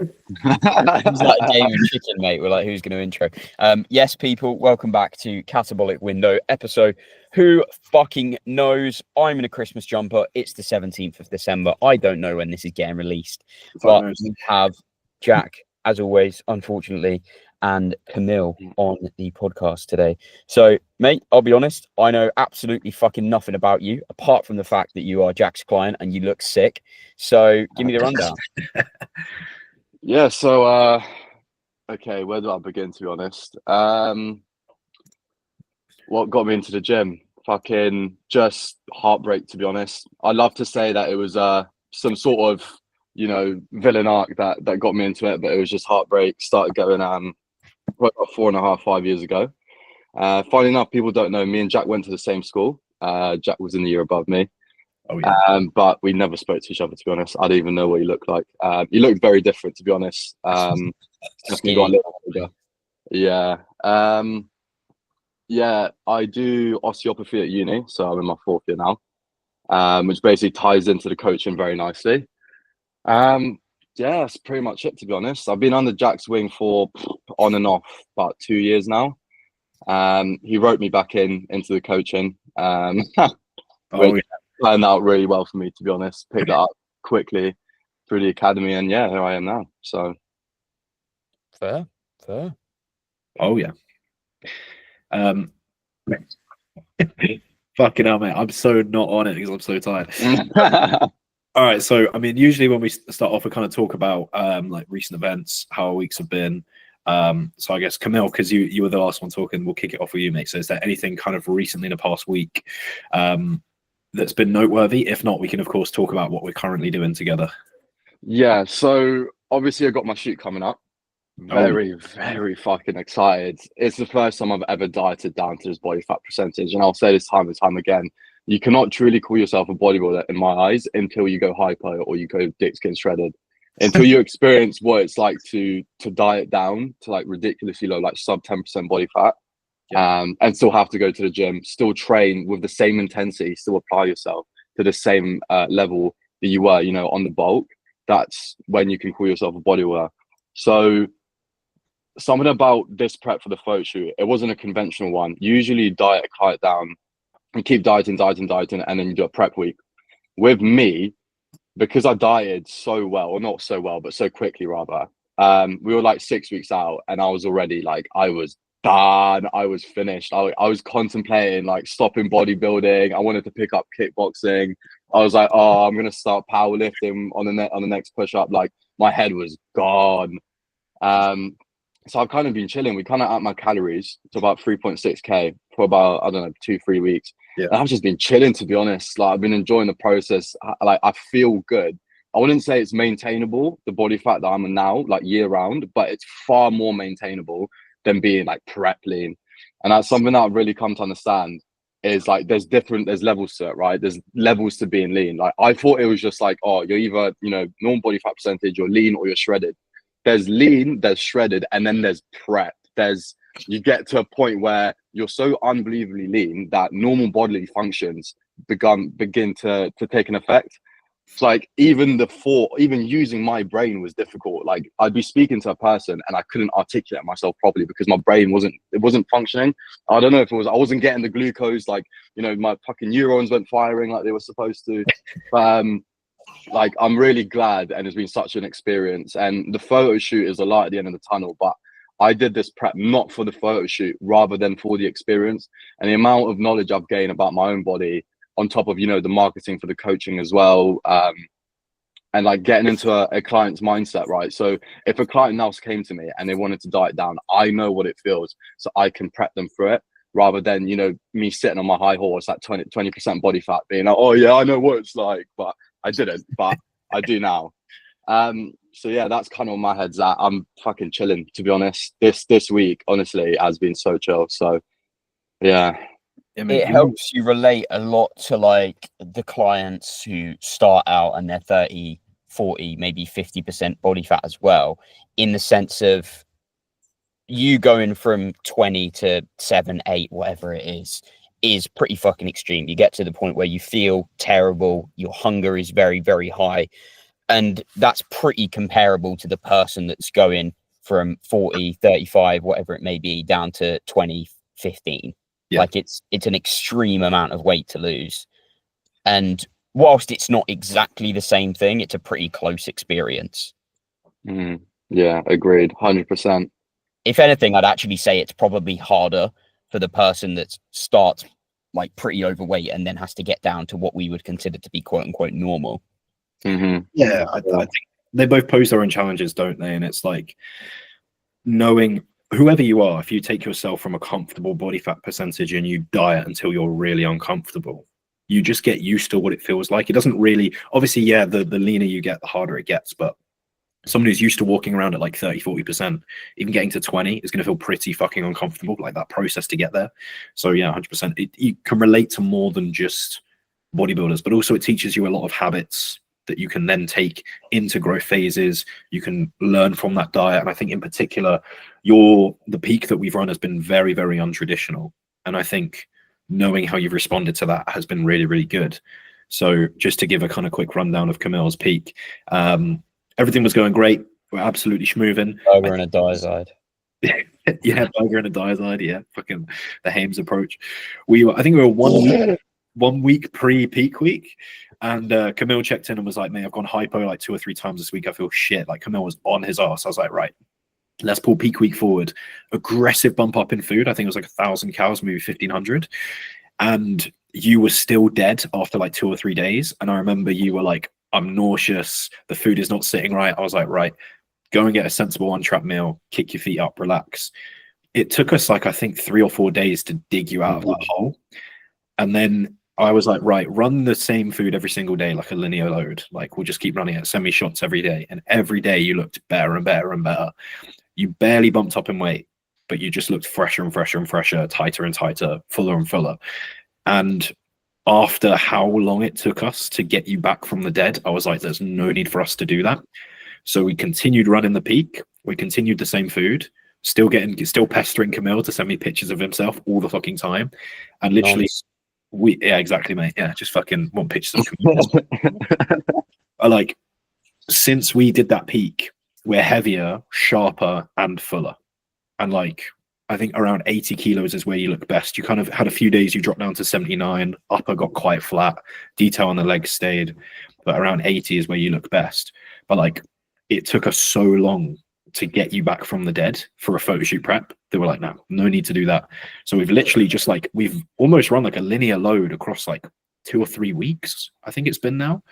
It's like a game of chicken, mate. We're like, who's going to intro? Yes, people, welcome back to Catabolic Window episode. Who fucking knows? I'm in a Christmas jumper. It's the 17th of December. I don't know when this is getting released, but we have Jack, as always, unfortunately, and Kamil on the podcast today. So, mate, I'll be honest, I know absolutely fucking nothing about you, apart from the fact that you are Jack's client and you look sick. So, give me the rundown. Yeah, so okay, where do I begin, to be honest? What got me into the gym? Fucking just heartbreak, to be honest. I'd love to say that it was some sort of, villain arc that got me into it, but it was just heartbreak. Started going about 4.5, 5 years ago. Funny enough, people don't know, me and Jack went to the same school. Jack was in the year above me. Oh, yeah. But we never spoke to each other, to be honest. I didn't even know what he looked like. He looked very different, to be honest. Definitely got a little older. Yeah. Yeah, I do osteopathy at uni, so I'm in my 4th year now, which basically ties into the coaching very nicely. Yeah, that's pretty much it, to be honest. I've been under Jack's wing for on and off about 2 years now. He wrote me back into the coaching. Which turned out really well for me, to be honest. Picked it up quickly through the academy, and yeah, here I am now. So fair. Oh yeah. Fucking hell, mate. I'm so not on it because I'm so tired. All right, so I mean, usually when we start off, we kind of talk about like recent events, how our weeks have been. So I guess Kamil, because you were the last one talking, we'll kick it off with you, mate. So is there anything kind of recently in the past week that's been noteworthy? If not, we can of course talk about what we're currently doing together. Yeah, so obviously I got my shoot coming up. Very fucking excited. It's the first time I've ever dieted down to this body fat percentage, and I'll say this time and time again, you cannot truly call yourself a bodybuilder in my eyes until you go hypo or you go dick skin shredded. Until you experience what it's like to diet down to like ridiculously low, like sub 10% body fat. And still have to go to the gym, still train with the same intensity, still apply yourself to the same level that you were, on the bulk. That's when you can call yourself a bodybuilder. So something about this prep for the photo shoot, it wasn't a conventional one. Usually you diet, cut it down, and keep dieting, and then you do a prep week. With me, because I dieted so well, or not so well, but so quickly rather, we were like 6 weeks out, and I was already like, I was done. I was finished. I was contemplating like stopping bodybuilding. I wanted to pick up kickboxing. I was like, oh, I'm gonna start powerlifting on the next push up. Like my head was gone. So I've kind of been chilling. We kind of upped my calories to about 3.6k for about, I don't know, 2-3 weeks. Yeah. And I've just been chilling, to be honest. Like I've been enjoying the process. Like I feel good. I wouldn't say it's maintainable, the body fat that I'm in now, like year round, but it's far more maintainable than being like prep lean. And that's something that I've really come to understand is like there's levels to it, right? There's levels to being lean. Like I thought it was just like, oh, you're either, normal body fat percentage, you're lean or you're shredded. There's lean, there's shredded, and then there's prep. You get to a point where you're so unbelievably lean that normal bodily functions begin to take an effect. It's like even using my brain was difficult. Like I'd be speaking to a person and I couldn't articulate myself properly because my brain wasn't functioning. I don't know if I wasn't getting the glucose, like, my fucking neurons weren't firing like they were supposed to. Like I'm really glad, and it's been such an experience, and the photo shoot is a light at the end of the tunnel, but I did this prep not for the photo shoot rather than for the experience, and the amount of knowledge I've gained about my own body on top of the marketing for the coaching as well, and like getting into a client's mindset, right? So if a client now came to me and they wanted to diet down, I know what it feels, so I can prep them through it rather than me sitting on my high horse at 20% body fat being like, oh yeah, I know what it's like, but I didn't, but I do now. So yeah, that's kind of where my head's at. I'm fucking chilling, to be honest. This week, honestly, has been so chill. So yeah. It helps you relate a lot to like the clients who start out and they're 30, 40, maybe 50% body fat as well, in the sense of you going from 20 to 7, 8, whatever it is pretty fucking extreme. You get to the point where you feel terrible, your hunger is very, very high. And that's pretty comparable to the person that's going from 40, 35, whatever it may be, down to 20, 15. Yeah. Like it's an extreme amount of weight to lose. And whilst it's not exactly the same thing, it's a pretty close experience. Yeah, agreed. 100%. If anything, I'd actually say it's probably harder for the person that starts like pretty overweight and then has to get down to what we would consider to be quote unquote normal. Yeah, I think they both pose their own challenges, don't they? And it's like knowing whoever you are, if you take yourself from a comfortable body fat percentage and you diet until you're really uncomfortable, you just get used to what it feels like. It doesn't really, obviously, yeah, the leaner you get, the harder it gets, but someone who's used to walking around at like 30, 40%, even getting to 20 is going to feel pretty fucking uncomfortable, like that process to get there. So yeah, 100%. You can relate to more than just bodybuilders, but also it teaches you a lot of habits that you can then take into growth phases. You can learn from that diet. And I think in particular, the peak that we've run has been very, very untraditional. And I think knowing how you've responded to that has been really, really good. So just to give a kind of quick rundown of Kamil's peak, everything was going great. We're absolutely schmoovin'. Burger and a diazide. Yeah, burger and a diazide. Yeah, fucking the Hames approach. I think we were 1 week pre-peak week, and Kamil checked in and was like, "Mate, I've gone hypo like 2 or 3 times this week. I feel shit." Like Kamil was on his ass. I was like, "Right, let's pull peak week forward." Aggressive bump up in food. I think it was like 1,000 calories, maybe 1,500, and you were still dead after like 2 or 3 days. And I remember you were like, "I'm nauseous. The food is not sitting right." I was like, "Right, go and get a sensible one-trap meal. Kick your feet up, relax." It took us like I think 3 or 4 days to dig you out of that hole, and then I was like, right, run the same food every single day, like a linear load. Like we'll just keep running it, send me shots every day. And every day you looked better and better and better. You barely bumped up in weight, but you just looked fresher and fresher and fresher, tighter and tighter, fuller and fuller. And after how long it took us to get you back from the dead, I was like, there's no need for us to do that. So we continued running the peak. We continued the same food, still pestering Kamil to send me pictures of himself all the fucking time. And literally, Nice. yeah, exactly, mate. Yeah, just fucking want pictures of Kamil. Like, since we did that peak, we're heavier, sharper, and fuller. And like, I think around 80 kilos is where you look best. You kind of had a few days you dropped down to 79, upper got quite flat, detail on the legs stayed, but around 80 is where you look best. But like, it took us so long to get you back from the dead for a photo shoot prep. They were like, no need to do that. So we've literally just like, we've almost run like a linear load across like 2 or 3 weeks. I think it's been now.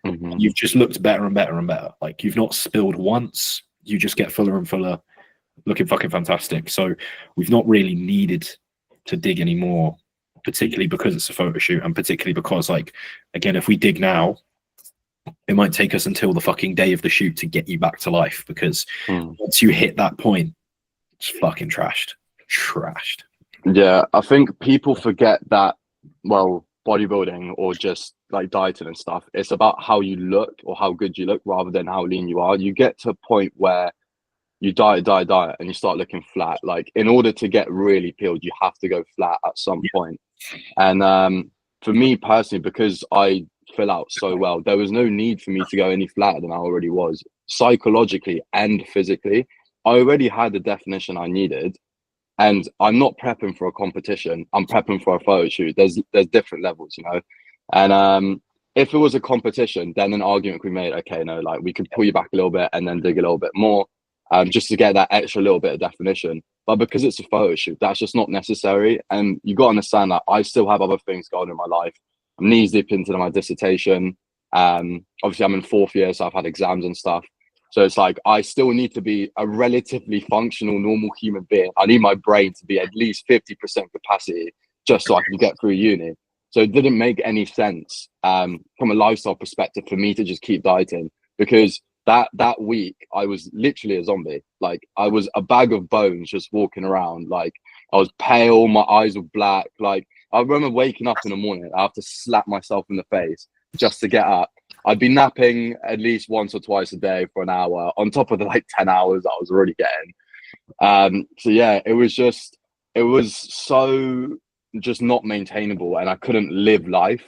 You've just looked better and better and better. Like you've not spilled once. You just get fuller and fuller, looking fucking fantastic. So we've not really needed to dig anymore, particularly because it's a photo shoot, and particularly because like, again, if we dig now, it might take us until the fucking day of the shoot to get you back to life, because once you hit that point, it's fucking trashed. Yeah, I think people forget that, well, bodybuilding or just like dieting and stuff, it's about how you look or how good you look rather than how lean you are. You get to a point where you diet and you start looking flat. Like in order to get really peeled, you have to go flat at some point. And for me personally, because I fill out so well, there was no need for me to go any flatter than I already was, psychologically and physically. I already had the definition I needed, and I'm not prepping for a competition. I'm prepping for a photo shoot. There's different levels, you know. And if it was a competition, then an argument could be made. Okay, no, like we could pull you back a little bit and then dig a little bit more, just to get that extra little bit of definition. But because it's a photo shoot, that's just not necessary. And you got to understand that I still have other things going on in my life. I'm knees deep into my dissertation. Obviously, I'm in 4th year, so I've had exams and stuff. So it's like I still need to be a relatively functional, normal human being. I need my brain to be at least 50% capacity just so I can get through uni. So it didn't make any sense from a lifestyle perspective for me to just keep dieting, because that week I was literally a zombie. Like I was a bag of bones just walking around. Like I was pale, my eyes were black. Like I remember waking up in the morning, I have to slap myself in the face just to get up. I'd be napping at least once or twice a day for an hour on top of the like 10 hours that I was already getting. So yeah, it was so just not maintainable, and I couldn't live life.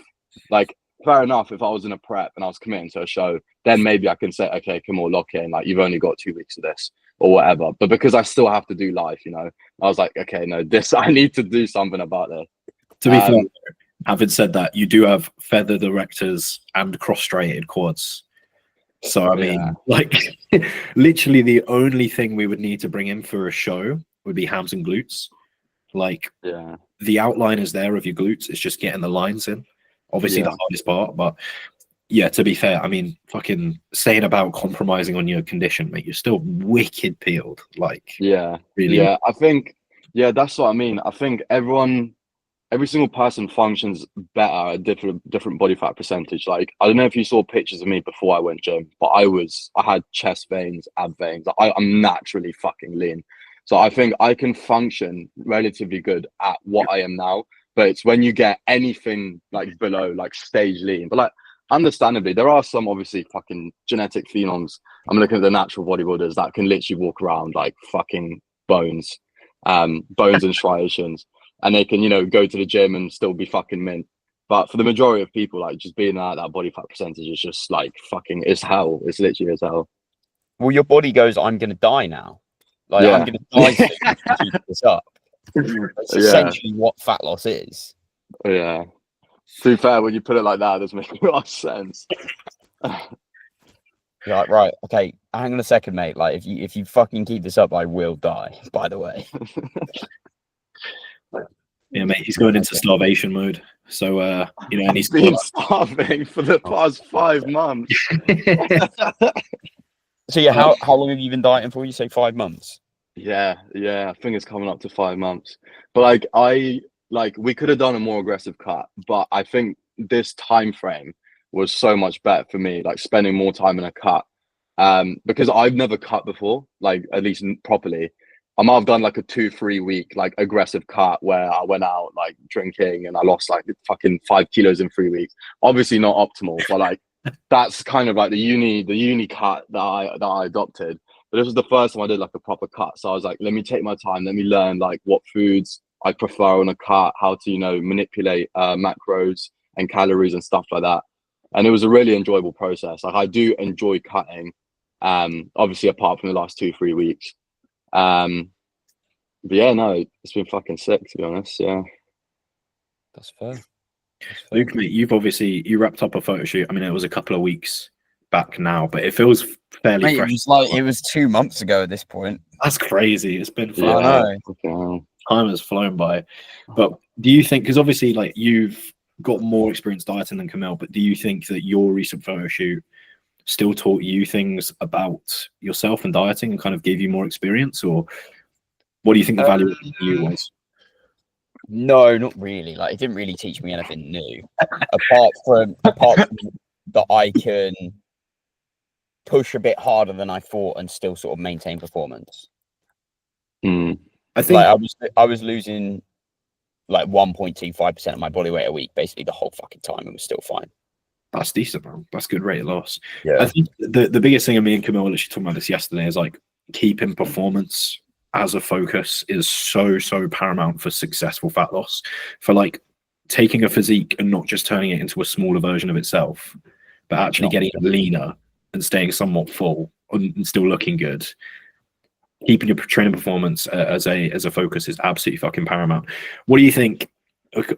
Like fair enough. If I was in a prep and I was committing to a show, then maybe I can say, okay, come on, lock in. Like, you've only got 2 weeks of this or whatever. But because I still have to do life, you know, I was like, okay, no, I need to do something about this. To be fair, having said that, you do have feathered erectors and cross-striated quads. So I mean, like, literally the only thing we would need to bring in for a show would be hams and glutes. Like, the outline is there of your glutes. It's just getting the lines in. Obviously, the hardest part. But yeah, to be fair, I mean, fucking saying about compromising on your condition, mate, you're still wicked peeled. Like, really. Yeah, I think, that's what I mean. I think every single person functions better at different body fat percentage. Like, I don't know if you saw pictures of me before I went gym, but I had chest veins, ab veins. I'm naturally fucking lean. So I think I can function relatively good at what I am now. But it's when you get anything like below like stage lean. But like, understandably, there are some obviously fucking genetic phenoms. I'm looking at the natural bodybuilders that can literally walk around like fucking bones and striations. And they can, you know, go to the gym and still be fucking mint. But for the majority of people, like, just being at that body fat percentage is just like fucking, it's hell. It's literally as hell. Well, your body goes, I'm going to die now. Like, I'm going to die soon to keep this up. It's essentially what fat loss is. Yeah. To be fair, when you put it like that, it doesn't make a lot of sense. You're like, right, okay, hang on a second, mate. Like, if you fucking keep this up, I will die, by the way. Yeah, mate, he's going into starvation mode. So, you know, and he's been starving for the past 5 months. So, yeah, how long have you been dieting for? You say 5 months? Yeah, I think it's coming up to 5 months. But like, we could have done a more aggressive cut, but I think this time frame was so much better for me, like spending more time in a cut. Because I've never cut before, like, at least properly. I might have done like a 2-3 week like aggressive cut where I went out like drinking and I lost like fucking 5 kilos in 3 weeks. Obviously not optimal, but like that's kind of like the uni cut that I adopted. But this was the first time I did like a proper cut. So I was like, let me take my time, let me learn like what foods I prefer on a cut, how to, you know, manipulate macros and calories and stuff like that. And it was a really enjoyable process. Like, I do enjoy cutting, obviously apart from the last 2-3 weeks. But yeah, no, it's been fucking sick, to be honest. Yeah, that's fair. Luke, mate, you wrapped up a photo shoot. I mean, it was a couple of weeks back now, but it feels fairly fresh. It was 2 months ago at this point. That's crazy. It's been fun. I know. Time has flown by. But do you think, because obviously like you've got more experience dieting than Kamil, but do you think that your recent photo shoot still taught you things about yourself and dieting and kind of gave you more experience, or what do you think the value of you was? No, not really. Like, it didn't really teach me anything new, apart from that I can push a bit harder than I thought and still sort of maintain performance. I think like I was losing like 1.25% of my body weight a week basically the whole fucking time and was still fine. That's decent, man. That's good rate of loss. Yeah. I think the biggest thing, and me and Kamil were literally talking about this yesterday, is like keeping performance as a focus is so paramount for successful fat loss. For like taking a physique and not just turning it into a smaller version of itself, but actually getting it leaner and staying somewhat full and still looking good. Keeping your training performance as a focus is absolutely fucking paramount. What do you think?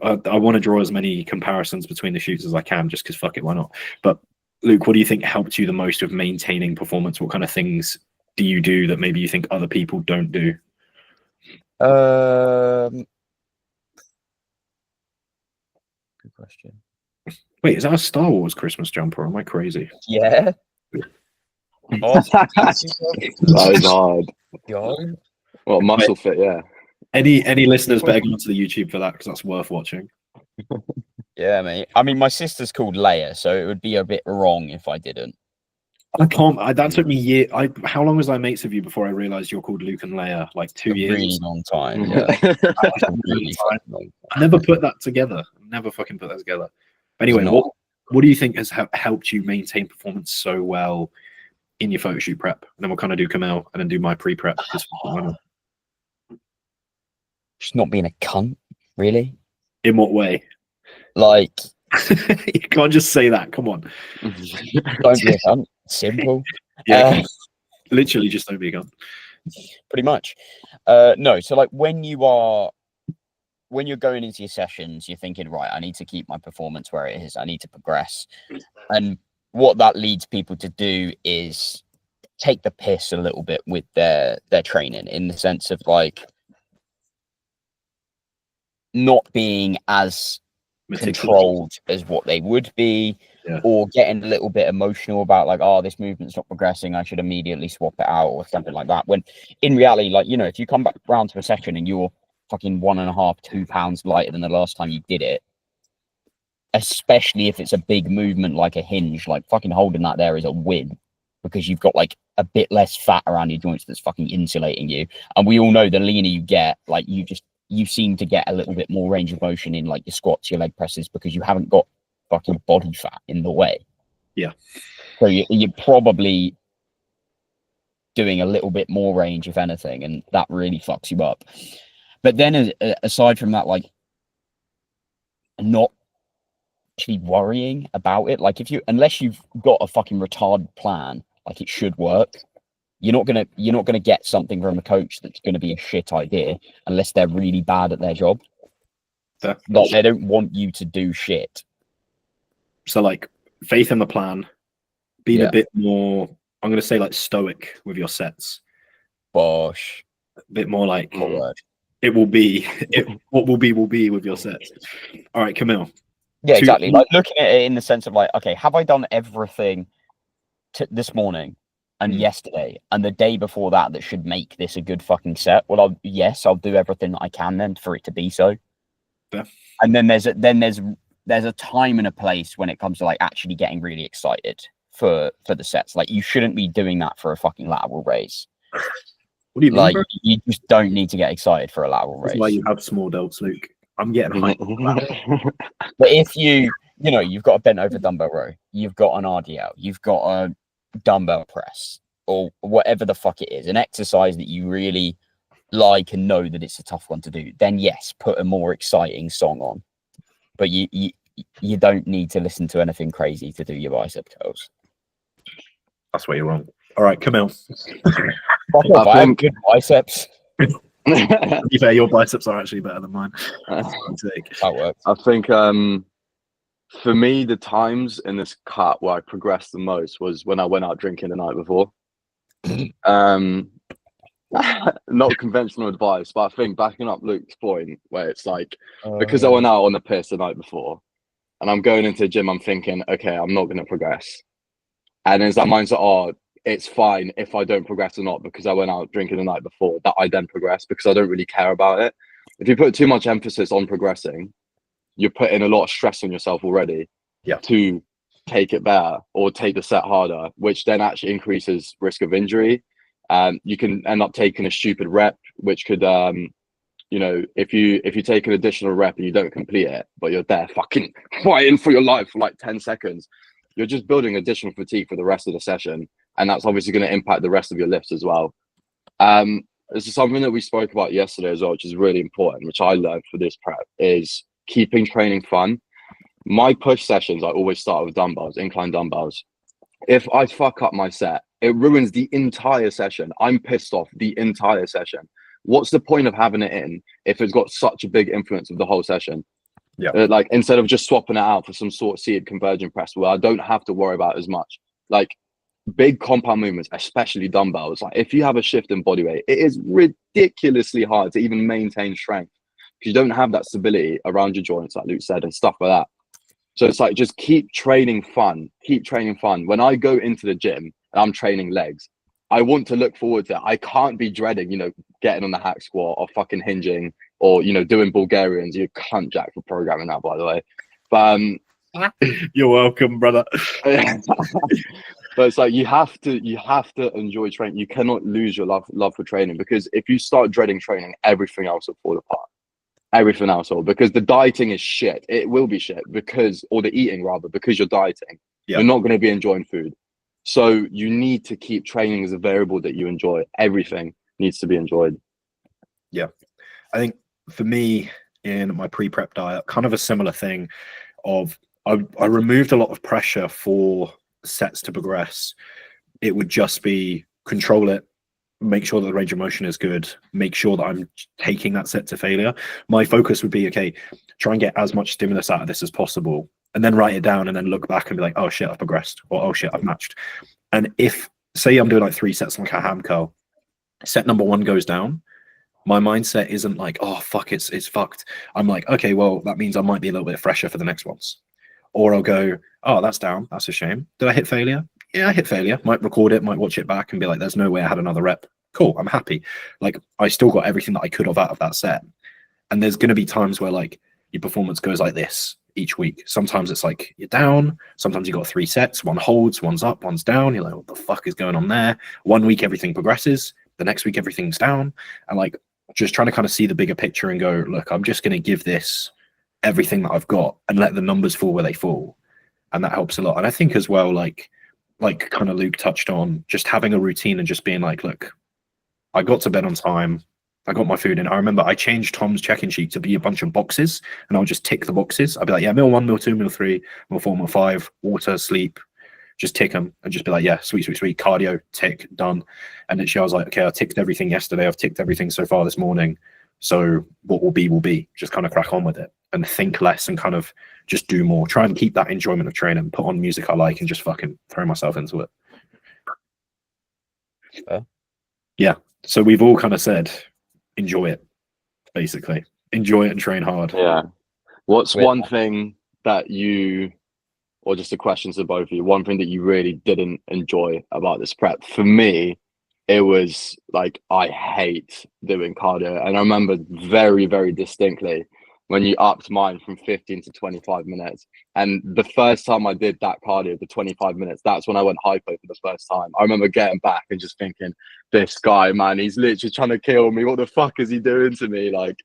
I want to draw as many comparisons between the shoots as I can, just because fuck it, why not? But Luke, what do you think helped you the most with maintaining performance? What kind of things do you do that maybe you think other people don't do? Good question. Wait, is that a Star Wars Christmas jumper? Or am I crazy? Yeah. That is hard. God. Well, muscle fit, yeah. Any listeners better go onto the YouTube for that, because that's worth watching. Yeah, mate. I mean, my sister's called Leia, so it would be a bit wrong if I didn't. I can't. That took me years. How long was I mates with you before I realized you're called Luke and Leia? Like 2 years. Really long time. Yeah. Really long. I never put that together. Never fucking put that together. Anyway, what do you think has helped you maintain performance so well in your photo shoot prep? And then we'll kind of do Kamil and then do my pre-prep. Just not being a cunt, really. In what way? Like, You can't just say that. Come on. Don't be a cunt. Simple. Yeah, literally just don't be a cunt. Pretty much. No, so like when you're going into your sessions, you're thinking, right, I need to keep my performance where it is. I need to progress. And what that leads people to do is take the piss a little bit with their training, in the sense of like not being as controlled as what they would be, or getting a little bit emotional about like, oh, this movement's not progressing, I should immediately swap it out or something like that. When in reality, like, you know, if you come back round to a session and you're fucking 1.5, 2 pounds lighter than the last time you did it, especially if it's a big movement like a hinge, like fucking holding that there is a win, because you've got like a bit less fat around your joints that's fucking insulating you. And we all know the leaner you get, like you seem to get a little bit more range of motion in like your squats, your leg presses, because you haven't got fucking body fat in the way. Yeah. So you're probably doing a little bit more range, if anything, and that really fucks you up. But then aside from that, like, not actually worrying about it, like unless you've got a fucking retarded plan, like it should work. You're not gonna get something from a coach that's gonna be a shit idea unless they're really bad at their job. Like, they don't want you to do shit. So like faith in the plan, being a bit more, I'm gonna say like stoic with your sets. Bosh. A bit more like it will be what will be with your sets. All right, Kamil. Yeah, exactly. Like looking at it in the sense of like, okay, have I done everything this morning and yesterday and the day before that should make this a good fucking set? Well, I'll do everything that I can then for it to be so. Yeah. And then there's a time and a place when it comes to like actually getting really excited for the sets. Like, you shouldn't be doing that for a fucking lateral raise. What do you mean, like, bro? You just don't need to get excited for a lateral raise. That's why you have small delts, Luke. I'm getting hyped. But if you've got a bent over dumbbell row, you've got an RDL, you've got a dumbbell press, or whatever the fuck it is, an exercise that you really like and know that it's a tough one to do, then yes, put a more exciting song on. But you don't need to listen to anything crazy to do your bicep curls. That's where you're wrong. All right, Kamil. I have good biceps. To be fair, your biceps are actually better than mine. That works. I think for me, the times in this cut where I progressed the most was when I went out drinking the night before. Not conventional advice, but I think backing up Luke's point, where it's like, because I went out on the piss the night before and I'm going into the gym, I'm thinking, okay, I'm not going to progress. And there's that mindset, oh, it's fine if I don't progress or not, because I went out drinking the night before, that I then progress, because I don't really care about it. If you put too much emphasis on progressing, you're putting a lot of stress on yourself already to take it better or take the set harder, which then actually increases risk of injury. You can end up taking a stupid rep, which could, if you take an additional rep and you don't complete it, but you're there fucking fighting for your life for like 10 seconds, you're just building additional fatigue for the rest of the session. And that's obviously going to impact the rest of your lifts as well. This is something that we spoke about yesterday as well, which is really important, which I learned for this prep, is keeping training fun. My push sessions, I always start with dumbbells, incline dumbbells. If I fuck up my set, it ruins the entire session. I'm pissed off the entire session. What's the point of having it in if it's got such a big influence of the whole session? Yeah. Like, instead of just swapping it out for some sort of seated convergent press where I don't have to worry about as much. Like, big compound movements, especially dumbbells, like if you have a shift in body weight, it is ridiculously hard to even maintain strength because you don't have that stability around your joints, like Luke said, and stuff like that. So it's like, just keep training fun. When I go into the gym and I'm training legs, I want to look forward to it. I can't be dreading, getting on the hack squat or fucking hinging or, doing Bulgarians. You cunt jack for programming that, by the way. But you're welcome, brother. But it's like, you have to enjoy training. You cannot lose your love for training, because if you start dreading training, everything else will fall apart. Everything else will, because the dieting is shit. It will be shit or the eating rather, because you're dieting. Yeah. You're not going to be enjoying food. So you need to keep training as a variable that you enjoy. Everything needs to be enjoyed. Yeah. I think for me, in my pre-prep diet, kind of a similar thing of I removed a lot of pressure for sets to progress. It would just be control it, make sure that the range of motion is good, make sure that I'm taking that set to failure. My focus would be, okay, try and get as much stimulus out of this as possible, and then write it down and then look back and be like, oh shit, I've progressed, or oh shit, I've matched. And if, say I'm doing like 3 sets like a ham curl, set number 1 goes down, my mindset isn't like, oh fuck, it's fucked. I'm like, okay, well, that means I might be a little bit fresher for the next ones. Or I'll go, oh, that's down, that's a shame. Did I hit failure? Yeah, I hit failure. Might record it, might watch it back and be like, there's no way I had another rep. Cool, I'm happy. Like, I still got everything that I could have out of that set. And there's going to be times where like your performance goes like this each week. Sometimes it's like you're down. Sometimes you got 3 sets. 1 holds, 1's up, 1's down. You're like, what the fuck is going on there? 1 week, everything progresses. The next week, everything's down. And like, just trying to kind of see the bigger picture and go, look, I'm just going to give this everything that I've got and let the numbers fall where they fall. And that helps a lot. And I think as well, like kind of Luke touched on, just having a routine and just being like, look, I got to bed on time. I got my food in. I remember I changed Tom's check-in sheet to be a bunch of boxes, and I'll just tick the boxes. I'll be like, yeah, meal 1, meal 2, meal 3, meal 4, meal 5, water, sleep. Just tick them and just be like, yeah, sweet, sweet, sweet. Cardio, tick, done. And then I was like, okay, I ticked everything yesterday. I've ticked everything so far this morning. So what will be, will be. Just kind of crack on with it and think less and kind of just do more. Try and keep that enjoyment of training, put on music I like and just fucking throw myself into it. Yeah. So we've all kind of said, enjoy it, basically. Enjoy it and train hard. Yeah. What's one thing that you, or just a question to both of you, one thing that you really didn't enjoy about this prep? For me, it was like, I hate doing cardio. And I remember very, very distinctly when you upped mine from 15 to 25 minutes. And the first time I did that cardio, the 25 minutes, that's when I went hypo for the first time. I remember getting back and just thinking, this guy, man, he's literally trying to kill me. What the fuck is he doing to me? Like,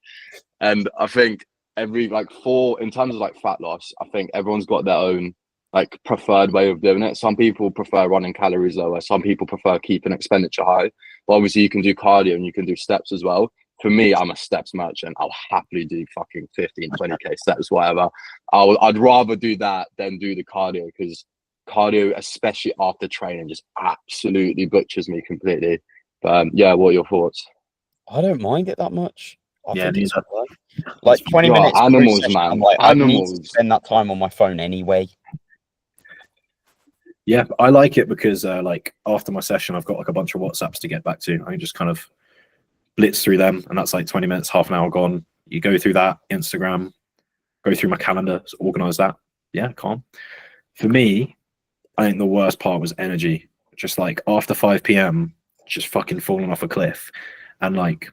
and I think in terms of like fat loss, I think everyone's got their own like preferred way of doing it. Some people prefer running calories lower. Some people prefer keeping expenditure high. But obviously you can do cardio and you can do steps as well. For me, I'm a steps merchant. I'll happily do fucking 15, 20K steps, whatever. I'd rather do that than do the cardio, because cardio, especially after training, just absolutely butchers me completely. But yeah, what are your thoughts? I don't mind it that much. I Yeah, think it's like 20 minutes. Animals, session, man. I'm like, Animals. I need to spend that time on my phone anyway. Yeah, I like it because like after my session, I've got like a bunch of WhatsApps to get back to. I can just kind of blitz through them, and that's like 20 minutes, half an hour gone. You go through that, Instagram, go through my calendar, organize that. Yeah, calm. For me, I think the worst part was energy. Just like after 5 p.m, just fucking falling off a cliff. And like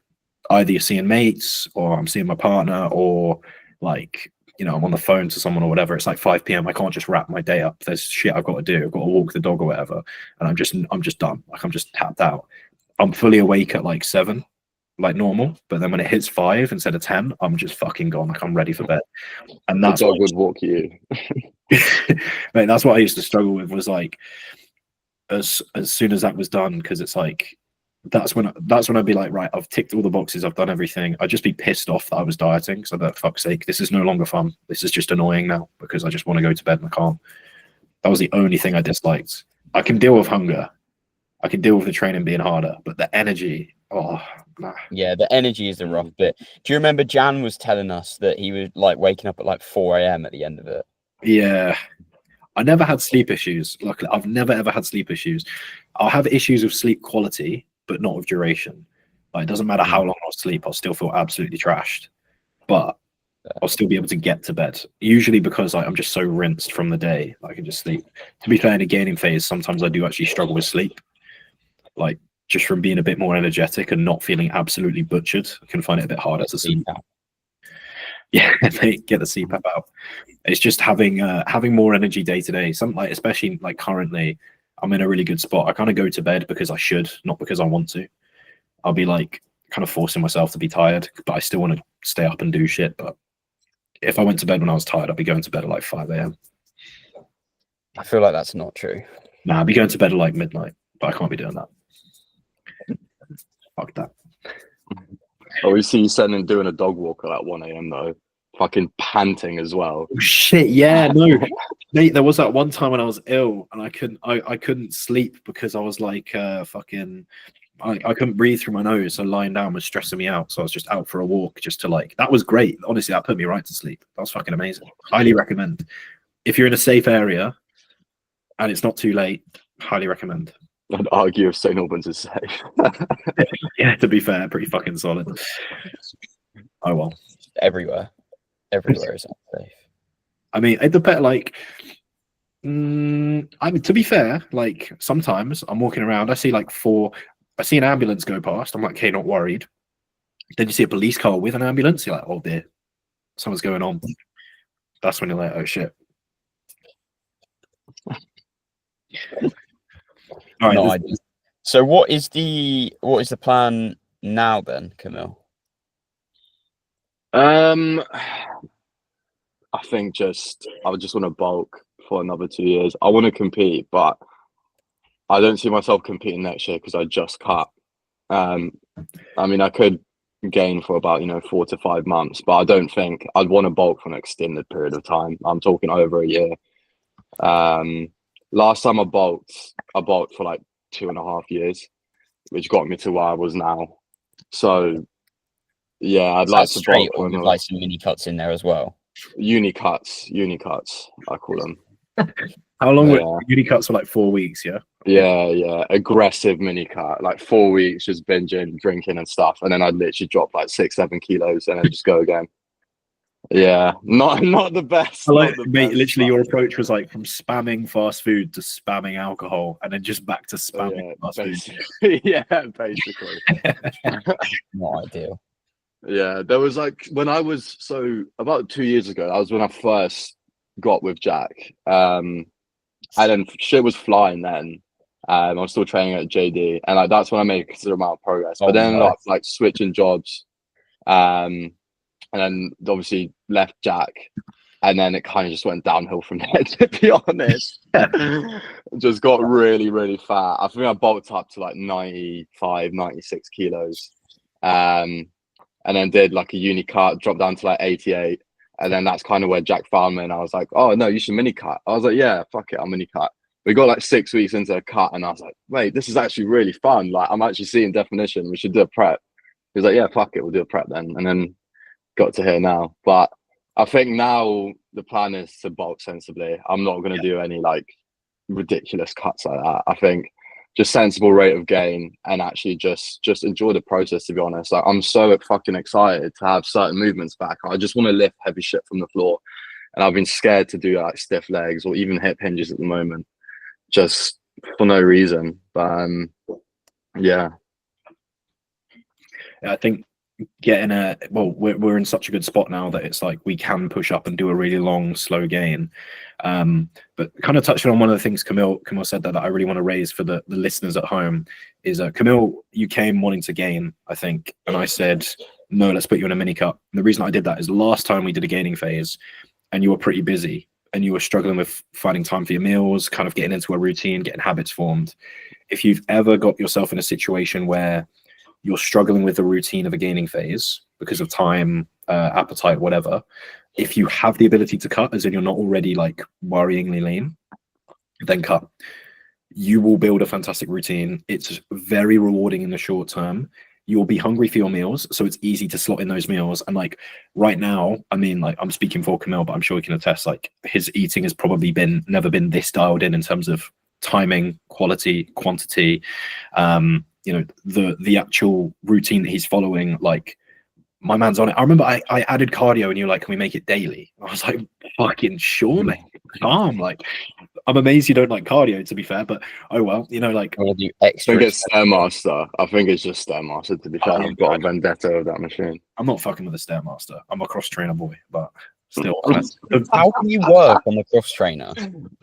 either you're seeing mates or I'm seeing my partner, or like, you know, I'm on the phone to someone or whatever. It's like 5 p.m. I can't just wrap my day up. There's shit I've got to do. I've got to walk the dog or whatever. And I'm just done. Like I'm just tapped out. I'm fully awake at like 7, like normal. But then when it hits 5 instead of 10, I'm just fucking gone. Like I'm ready for bed. And that's the dog would walk you. Mate, that's what I used to struggle with, was like as soon as that was done, because it's like that's when I'd be like, right, I've ticked all the boxes, I've done everything. I'd just be pissed off that I was dieting. So that, fuck's sake, this is no longer fun. This is just annoying now because I just want to go to bed and I can't. That was the only thing I disliked. I can deal with hunger. I can deal with the training being harder, but the energy, oh, nah. Yeah, the energy is the rough bit. Do you remember Jan was telling us that he was like waking up at like 4 a.m. at the end of it? Yeah. I never had sleep issues. Luckily, I've never ever had sleep issues. I'll have issues with sleep quality, but not with duration. Like, it doesn't matter how long I'll sleep, I'll still feel absolutely trashed. But I'll still be able to get to bed. Usually because like, I'm just so rinsed from the day, I can just sleep. To be fair, in a gaining phase, sometimes I do actually struggle with sleep. Like, just from being a bit more energetic and not feeling absolutely butchered, I can find it a bit harder to sleep. Yeah, get the CPAP out. It's just having more energy day to day. Something like, especially like currently, I'm in a really good spot. I kind of go to bed because I should, not because I want to. I'll be like kind of forcing myself to be tired, but I still want to stay up and do shit. But if I went to bed when I was tired, I'd be going to bed at like 5 a.m. I feel like that's not true. Nah, I'd be going to bed at like midnight, but I can't be doing that. Fuck that. Oh, we see you doing a dog walk at like 1 a.m. though. fucking panting as well. Oh, shit, yeah, no, mate. There was that one time when I was ill and I couldn't sleep because I was like fucking. I couldn't breathe through my nose, so lying down was stressing me out. So I was just out for a walk, just to like. That was great. Honestly, that put me right to sleep. That was fucking amazing. Highly recommend. If you're in a safe area and it's not too late, highly recommend. I'd argue if St. Albans is safe. Yeah, to be fair, pretty fucking solid. Oh well. Everywhere is unsafe. I mean, it depends. Like, I mean, to be fair, like sometimes I'm walking around, I see an ambulance go past. I'm like, okay, not worried. Then you see a police car with an ambulance. You're like, oh dear, something's going on. That's when you're like, oh shit. All right. No idea. So what is the plan now then, Kamil? I think I would just want to bulk for another 2 years. I want to compete, but I don't see myself competing next year because I just cut. I mean, I could gain for about 4 to 5 months, but I don't think I'd want to bulk for an extended period of time. I'm talking over a year. Last time I bulked for like 2.5 years, which got me to where I was now. So yeah, I'd like to bulk or with like some mini cuts in there as well. Uni cuts, I call them. How long were uni cuts for? Like 4 weeks, yeah? Yeah. Aggressive mini cut, like 4 weeks, just binging, drinking and stuff. And then I'd literally drop like 6-7 kilos and then just go again. Yeah, not the best. Mate, literally your approach was like from spamming fast food to spamming alcohol and then just back to spamming fast food. Yeah, basically. Not ideal. Yeah, there was like when I was about 2 years ago, that was when I first got with Jack. And then shit was flying then. I was still training at JD, and like that's when I made a considerable amount of progress. But then like switching jobs, and then obviously left Jack, and then it kind of just went downhill from there. To be honest, just got really, really fat. I think I bulked up to like 95, 96 kilos, and then did like a uni cut, dropped down to like 88. And then that's kind of where Jack found me, and I was like, "Oh no, you should mini cut." I was like, "Yeah, fuck it, I'll mini cut." We got like 6 weeks into a cut, and I was like, "Wait, this is actually really fun. Like, I'm actually seeing definition. We should do a prep." He was like, "Yeah, fuck it, we'll do a prep then." And then got to here now. But I think now the plan is to bulk sensibly. I'm not going to do any like ridiculous cuts like that. I think just sensible rate of gain and actually just enjoy the process, to be honest. Like, I'm so fucking excited to have certain movements back. I just want to lift heavy shit from the floor, and I've been scared to do like stiff legs or even hip hinges at the moment, just for no reason. But yeah, I think we're in such a good spot now that it's like we can push up and do a really long slow gain. But kind of touching on one of the things Kamil said that I really want to raise for the listeners at home is Kamil, you came wanting to gain, I think, and I said no, let's put you in a mini cut. And the reason I did that is last time we did a gaining phase and you were pretty busy and you were struggling with finding time for your meals, kind of getting into a routine, getting habits formed. If you've ever got yourself in a situation where you're struggling with the routine of a gaining phase because of time, appetite, whatever, if you have the ability to cut, as in you're not already like worryingly lean, then cut. You will build a fantastic routine. It's very rewarding in the short term. You'll be hungry for your meals, so it's easy to slot in those meals. And like right now, I mean, like I'm speaking for Kamil, but I'm sure he can attest, like his eating has probably never been this dialed in terms of timing, quality, quantity. The actual routine that he's following, like my man's on it. I remember I added cardio and you're like, can we make it daily? I was like, fucking sure, mate. Calm. Like, I'm amazed you don't like cardio, to be fair, but oh well, like I do extra. I think it's Stairmaster. I think it's just Stairmaster, to be fair. I've got a vendetta of that machine. I'm not fucking with the Stairmaster. I'm a cross trainer boy, but still. How can you work on the cross trainer?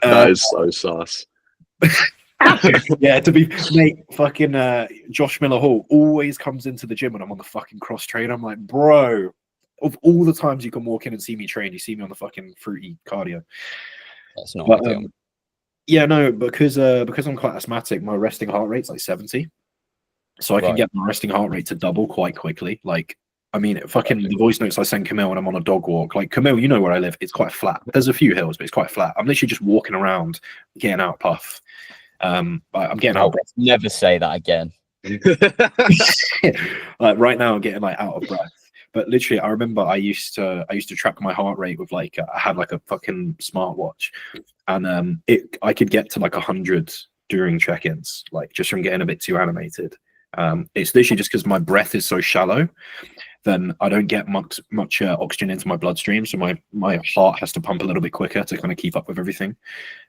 That is so sus. Yeah, to be mate, fucking Josh Miller Hall always comes into the gym when I'm on the fucking cross train. I'm like, bro, of all the times you can walk in and see me train, you see me on the fucking fruity cardio. That's not ideal. Yeah, no, because I'm quite asthmatic, my resting heart rate's like 70. So I can get my resting heart rate to double quite quickly. Like I mean, fucking the voice notes I send Kamil when I'm on a dog walk. Like, Kamil, you know where I live. It's quite flat. There's a few hills, but it's quite flat. I'm literally just walking around, getting out puff. I'm getting out. Never say that again. Like right now, I'm getting like out of breath. But literally, I remember I used to track my heart rate with like I had like a fucking smartwatch, and I could get to like 100 during check-ins, like just from getting a bit too animated. It's literally just because my breath is so shallow, then I don't get much oxygen into my bloodstream, so my heart has to pump a little bit quicker to kind of keep up with everything.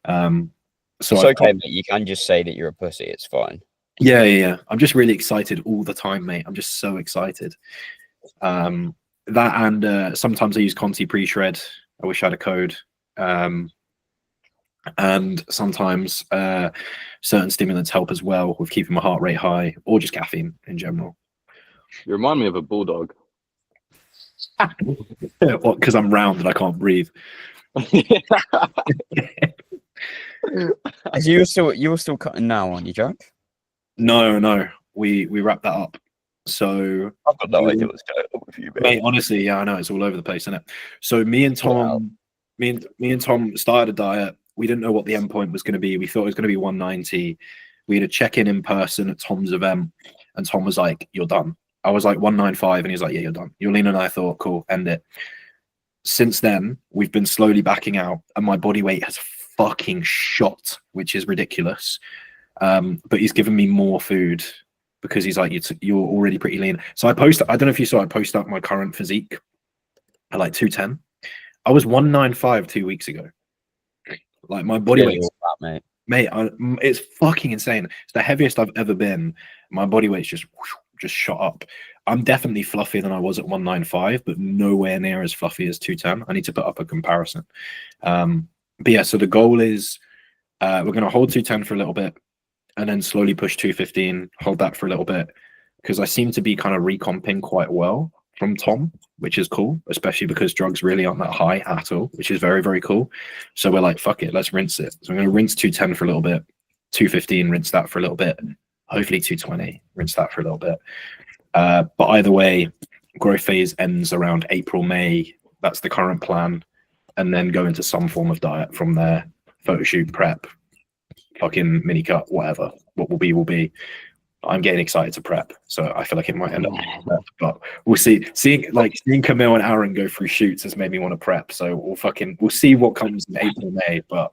So it's okay, mate. You can just say that you're a pussy. It's fine. Yeah. I'm just really excited all the time, mate. I'm just so excited. That and sometimes I use Conti pre-shred. I wish I had a code. And sometimes certain stimulants help as well with keeping my heart rate high, or just caffeine in general. You remind me of a bulldog. What? Because I'm round and I can't breathe. You're still cutting now, aren't you, Jack? No, we wrapped that up. So I've got no idea what's going on with you, mate. Honestly, yeah, I know it's all over the place, isn't it? So me and Tom started a diet. We didn't know what the end point was going to be. We thought it was going to be 190. We had a check-in in person at Tom's event, and Tom was like, "You're done." I was like 195, and he was like, "Yeah, you're done." Yolene and I thought, "Cool, end it." Since then, we've been slowly backing out, and my body weight has fucking shot, which is ridiculous. But he's given me more food because he's like, "You're already pretty lean." So I don't know if you saw, I posted up my current physique at like 210. I was 195 2 weeks ago. Like my body weight, mate, it's fucking insane. It's the heaviest I've ever been. My body weight's just shot up. I'm definitely fluffier than I was at 195, but nowhere near as fluffy as 210. I need to put up a comparison. But yeah, so the goal is we're going to hold 210 for a little bit and then slowly push 215, hold that for a little bit, because I seem to be kind of recomping quite well from Tom, which is cool, especially because drugs really aren't that high at all, which is very, very cool. So we're like, fuck it, let's rinse it. So I'm going to rinse 210 for a little bit, 215, rinse that for a little bit, hopefully 220, rinse that for a little bit. But either way, growth phase ends around April, May. That's the current plan. And then go into some form of diet from there. Photo shoot, prep, fucking mini cut, whatever. What will be, will be. I'm getting excited to prep, so I feel like it might end up being prep, but we'll see. Seeing Kamil and Aaron go through shoots has made me want to prep, so we'll see what comes in April, May, but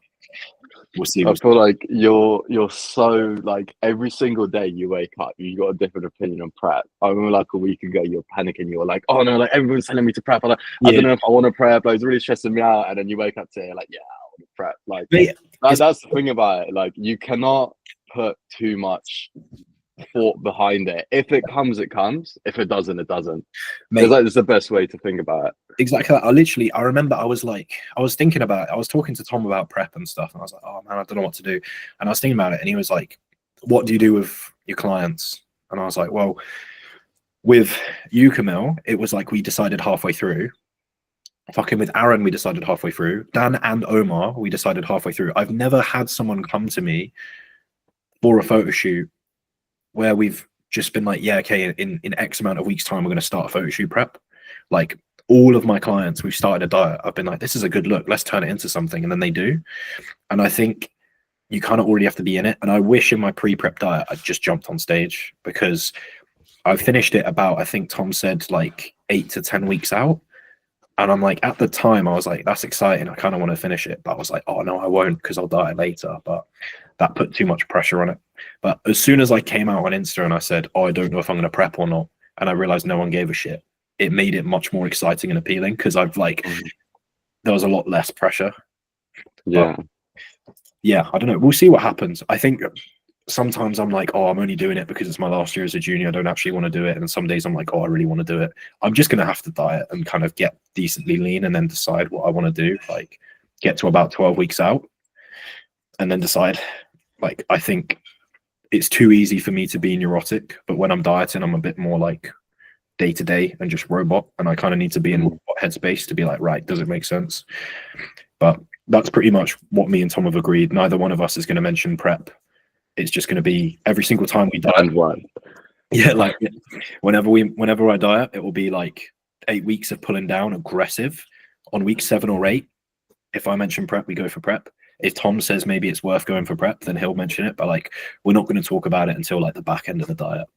we'll see. I feel like you're so like every single day you wake up, you got a different opinion on prep. I remember like a week ago, you were panicking. You were like, "Oh no, like everyone's telling me to prep. I don't know if I want to prep. Like, it's really stressing me out." And then you wake up today, like, "Yeah, I want to prep." Like that's the thing about it. Like you cannot put too much thought behind it. If it comes, it comes. If it doesn't, it doesn't. It's the best way to think about it. Exactly. I remember I was thinking about it. I was talking to Tom about prep and stuff, and I was like, "Oh man, I don't know what to do." And I was thinking about it, and he was like, "What do you do with your clients?" And I was like, "Well, with you, Kamil, it was like we decided halfway through. Fucking with Aaron, we decided halfway through. Dan and Omar, we decided halfway through. I've never had someone come to me for a photo shoot where we've just been like, yeah, okay, in X amount of weeks' time, we're going to start a photo shoot prep. Like all of my clients, we've started a diet. I've been like, this is a good look. Let's turn it into something. And then they do. And I think you kind of already have to be in it. And I wish in my pre-prep diet, I just jumped on stage, because I finished it about, I think Tom said like 8 to 10 weeks out. And I'm like, at the time, I was like, that's exciting. I kind of want to finish it. But I was like, oh no, I won't, because I'll diet later. But that put too much pressure on it. But as soon as I came out on Insta and I said, oh, I don't know if I'm going to prep or not, and I realized no one gave a shit, it made it much more exciting and appealing, because I've like, there was a lot less pressure. Yeah. But, yeah, I don't know. We'll see what happens. I think sometimes I'm like, oh, I'm only doing it because it's my last year as a junior. I don't actually want to do it. And some days I'm like, oh, I really want to do it. I'm just going to have to diet and kind of get decently lean and then decide what I want to do. Like get to about 12 weeks out and then decide. Like, I think it's too easy for me to be neurotic, but when I'm dieting, I'm a bit more like day to day and just robot. And I kind of need to be in robot headspace to be like, right, does it make sense? But that's pretty much what me and Tom have agreed. Neither one of us is going to mention prep. It's just going to be every single time we diet. Yeah, like whenever I diet, it will be like 8 weeks of pulling down aggressive. On week 7 or 8, if I mention prep, we go for prep. If Tom says maybe it's worth going for prep, then he'll mention it. But like, we're not going to talk about it until like the back end of the diet.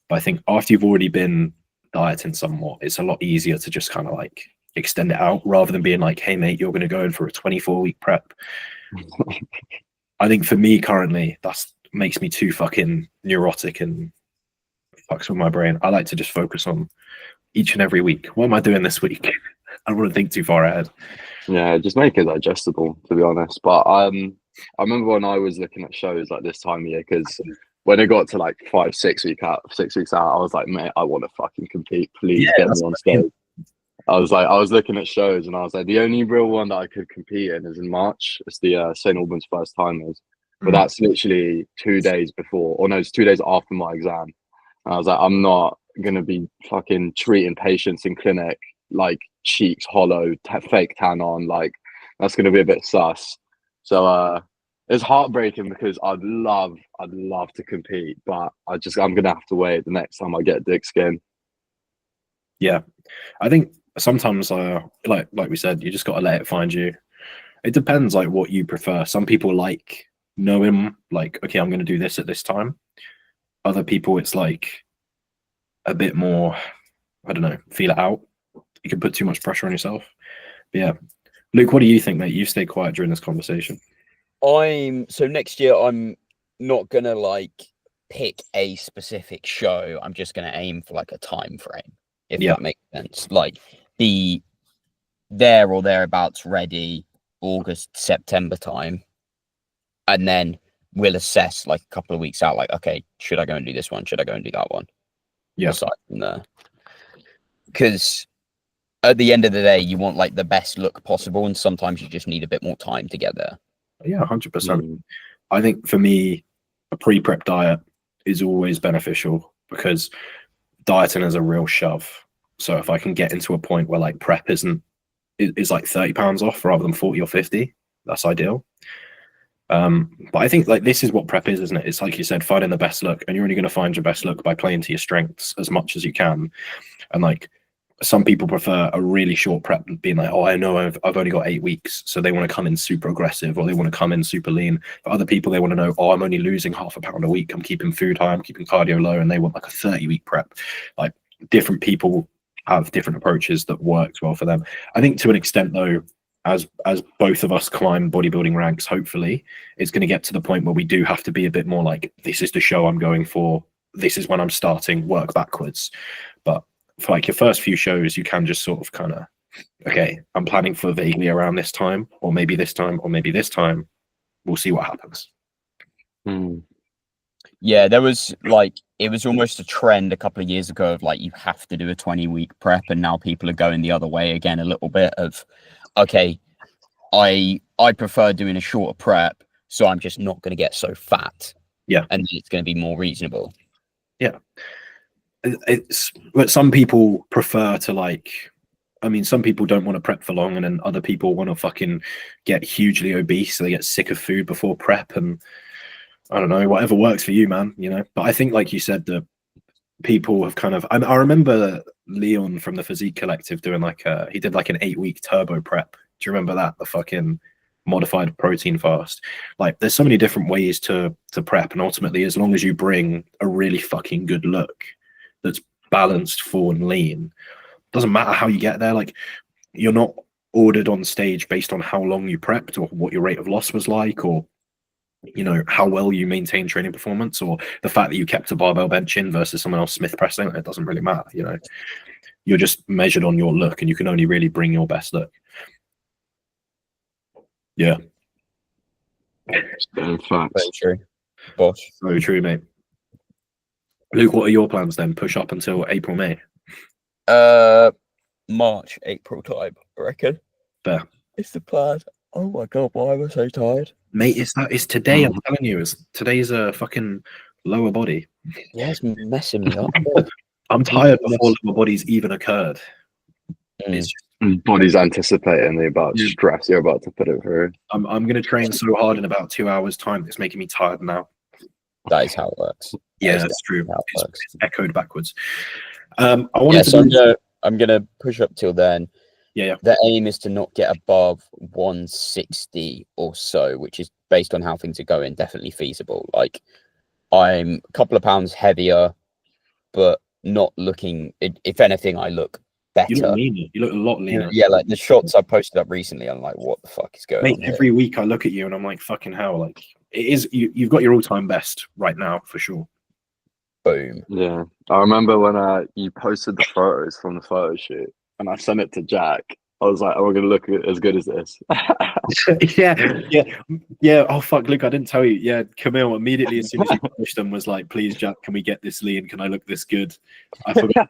But I think after you've already been dieting somewhat, it's a lot easier to just kind of like extend it out rather than being like, hey mate, you're going to go in for a 24-week prep. I think for me currently, that's makes me too fucking neurotic and fucks with my brain. I like to just focus on each and every week. What am I doing this week? I don't want to think too far ahead. Yeah, just make it digestible, to be honest. But I remember when I was looking at shows like this time of year, because when it got to like 6 weeks out, I was like, mate, I want to fucking compete. Please get me on stage. I was looking at shows and I was like, the only real one that I could compete in is in March. It's the St. Albans First Timers. But that's literally 2 days before, or no, it's 2 days after my exam. And I was like, I'm not going to be fucking treating patients in clinic like cheeks hollow, fake tan on. Like, that's going to be a bit sus. So it's heartbreaking because I'd love to compete, but I'm going to have to wait the next time I get dick skin. Yeah. I think sometimes like we said, you just got to let it find you. It depends like what you prefer. Some people like knowing like, okay, I'm going to do this at this time. Other people, it's like a bit more, I don't know, feel it out. You can put too much pressure on yourself. But yeah. Luke, what do you think, mate? You stayed quiet during this conversation. So next year I'm not gonna like pick a specific show. I'm just gonna aim for like a time frame, if that makes sense. Like be there or thereabouts ready August, September time. And then we'll assess like a couple of weeks out, like, okay, should I go and do this one? Should I go and do that one? Yeah. Aside from there. Because at the end of the day, you want like the best look possible, and sometimes you just need a bit more time to get there. Yeah, 100%. I think for me, a pre-prep diet is always beneficial because dieting is a real shove. So if I can get into a point where like prep is like 30 pounds off rather than 40 or 50, that's ideal. But I think like this is what prep is, isn't it? It's like you said, finding the best look, and you're only going to find your best look by playing to your strengths as much as you can. And like some people prefer a really short prep, being like, oh, I know I've only got 8 weeks, so they want to come in super aggressive, or they want to come in super lean. For other people, they want to know, oh, I'm only losing half a pound a week, I'm keeping food high, I'm keeping cardio low, and they want like a 30-week prep. Like different people have different approaches that works well for them. I think to an extent though, as both of us climb bodybuilding ranks, hopefully it's going to get to the point where we do have to be a bit more like, this is the show I'm going for, this is when I'm starting, work backwards. But for like your first few shows, you can just sort of kind of, okay, I'm planning for vaguely around this time, or maybe this time, or maybe this time. We'll see what happens. Yeah, there was like, it was almost a trend a couple of years ago of like, you have to do a 20-week prep, and now people are going the other way again a little bit of, okay, I prefer doing a shorter prep, so I'm just not going to get so fat. Yeah. And it's going to be more reasonable. Yeah. But some people prefer to like, I mean, some people don't want to prep for long, and then other people want to fucking get hugely obese, so they get sick of food before prep, and I don't know, whatever works for you, man, you know. But I think, like you said, the people have kind of, I remember Leon from the Physique Collective doing like he did like an 8-week turbo prep. Do you remember that? The fucking modified protein fast. Like there's so many different ways to prep, and ultimately, as long as you bring a really fucking good look that's balanced, full and lean, doesn't matter how you get there. Like you're not ordered on stage based on how long you prepped, or what your rate of loss was like, or you know, how well you maintain training performance, or the fact that you kept a barbell bench in versus someone else Smith pressing. It doesn't really matter, you know. You're just measured on your look, and you can only really bring your best look. Yeah. Very true. Boss. So true, mate. Luke, what are your plans then? Push up until April, May? March, April time, I reckon. Fair. It's the plan. Oh my god, why am I so tired? Mate, it's today, I'm telling you. Today's a fucking lower body. Yeah, it's messing me up. I'm tired before lower bodies even occurred. It's just, body's anticipating the about stress you're about to put it through. I'm going to train so hard in about 2 hours time. It's making me tired now. That is how it works. Yeah, That is that's true. how it It's works. echoed backwards. I wanted to So do. I'm gonna push up till then. Yeah. The aim is to not get above 160 or so, which is based on how things are going, definitely feasible. Like I'm a couple of pounds heavier, but not looking. If anything, I look You look better. leaner. You look a lot leaner. Yeah, like the shots I posted up recently, I'm like, what the fuck is going Mate, on here? every week I look at you and I'm like, fucking hell, like it is. You've got your all-time best right now for sure. Boom. Yeah, I remember when you posted the photos from the photo shoot, and I sent it to Jack. I was like, "Oh, we're gonna look as good as this." yeah. Oh fuck, Luke, I didn't tell you. Yeah, Kamil immediately as soon as you published them was like, "Please, Jack, can we get this lean? Can I look this good?" I forgot.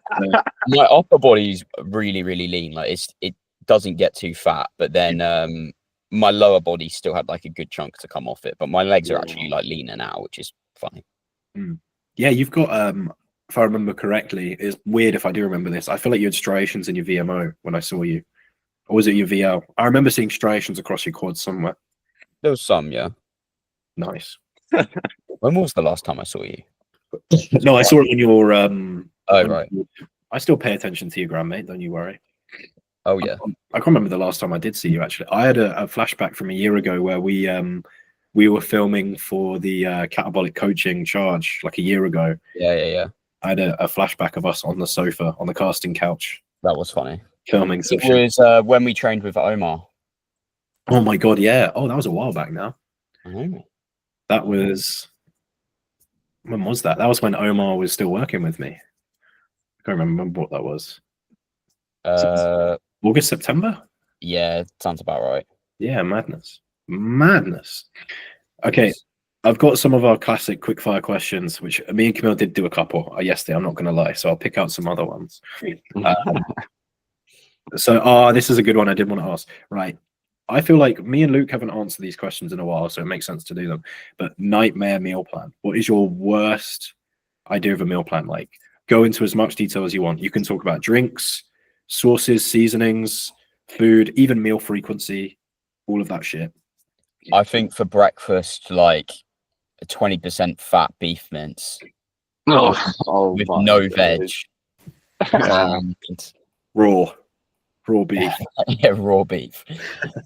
My upper body's really, really lean. Like it doesn't get too fat, but then my lower body still had like a good chunk to come off it. But my legs are actually like leaner now, which is funny. Yeah, you've got if I remember correctly, it's weird if I do remember this. I feel like you had striations in your VMO when I saw you. Or was it your VL? I remember seeing striations across your quads somewhere. There was some, yeah. Nice. When was the last time I saw you? No, I saw it in your Oh, right. I still pay attention to your gram, mate, don't you worry. Oh yeah. I can't remember the last time I did see you actually. I had a flashback from a year ago where we were filming for the catabolic coaching charge like a year ago. Yeah. I had a flashback of us on the sofa on the casting couch That was funny. filming some It shit. was when we trained with Omar. Oh my god, yeah. Oh, that was a while back now. I know. That was when was that? That was when Omar was still working with me. I can't remember what that was. August, September? Yeah, sounds about right. Yeah, madness. Okay, I've got some of our classic quickfire questions, which me and Kamil did do a couple yesterday. I'm not going to lie, so I'll pick out some other ones. This is a good one I did want to ask. Right, I feel like me and Luke haven't answered these questions in a while, so it makes sense to do them. But nightmare meal plan. What is your worst idea of a meal plan like? Go into as much detail as you want. You can talk about drinks, sauces, seasonings, food, even meal frequency, all of that shit. I think for breakfast, like a 20% fat beef mince with no veg. And Raw beef. Yeah, raw beef.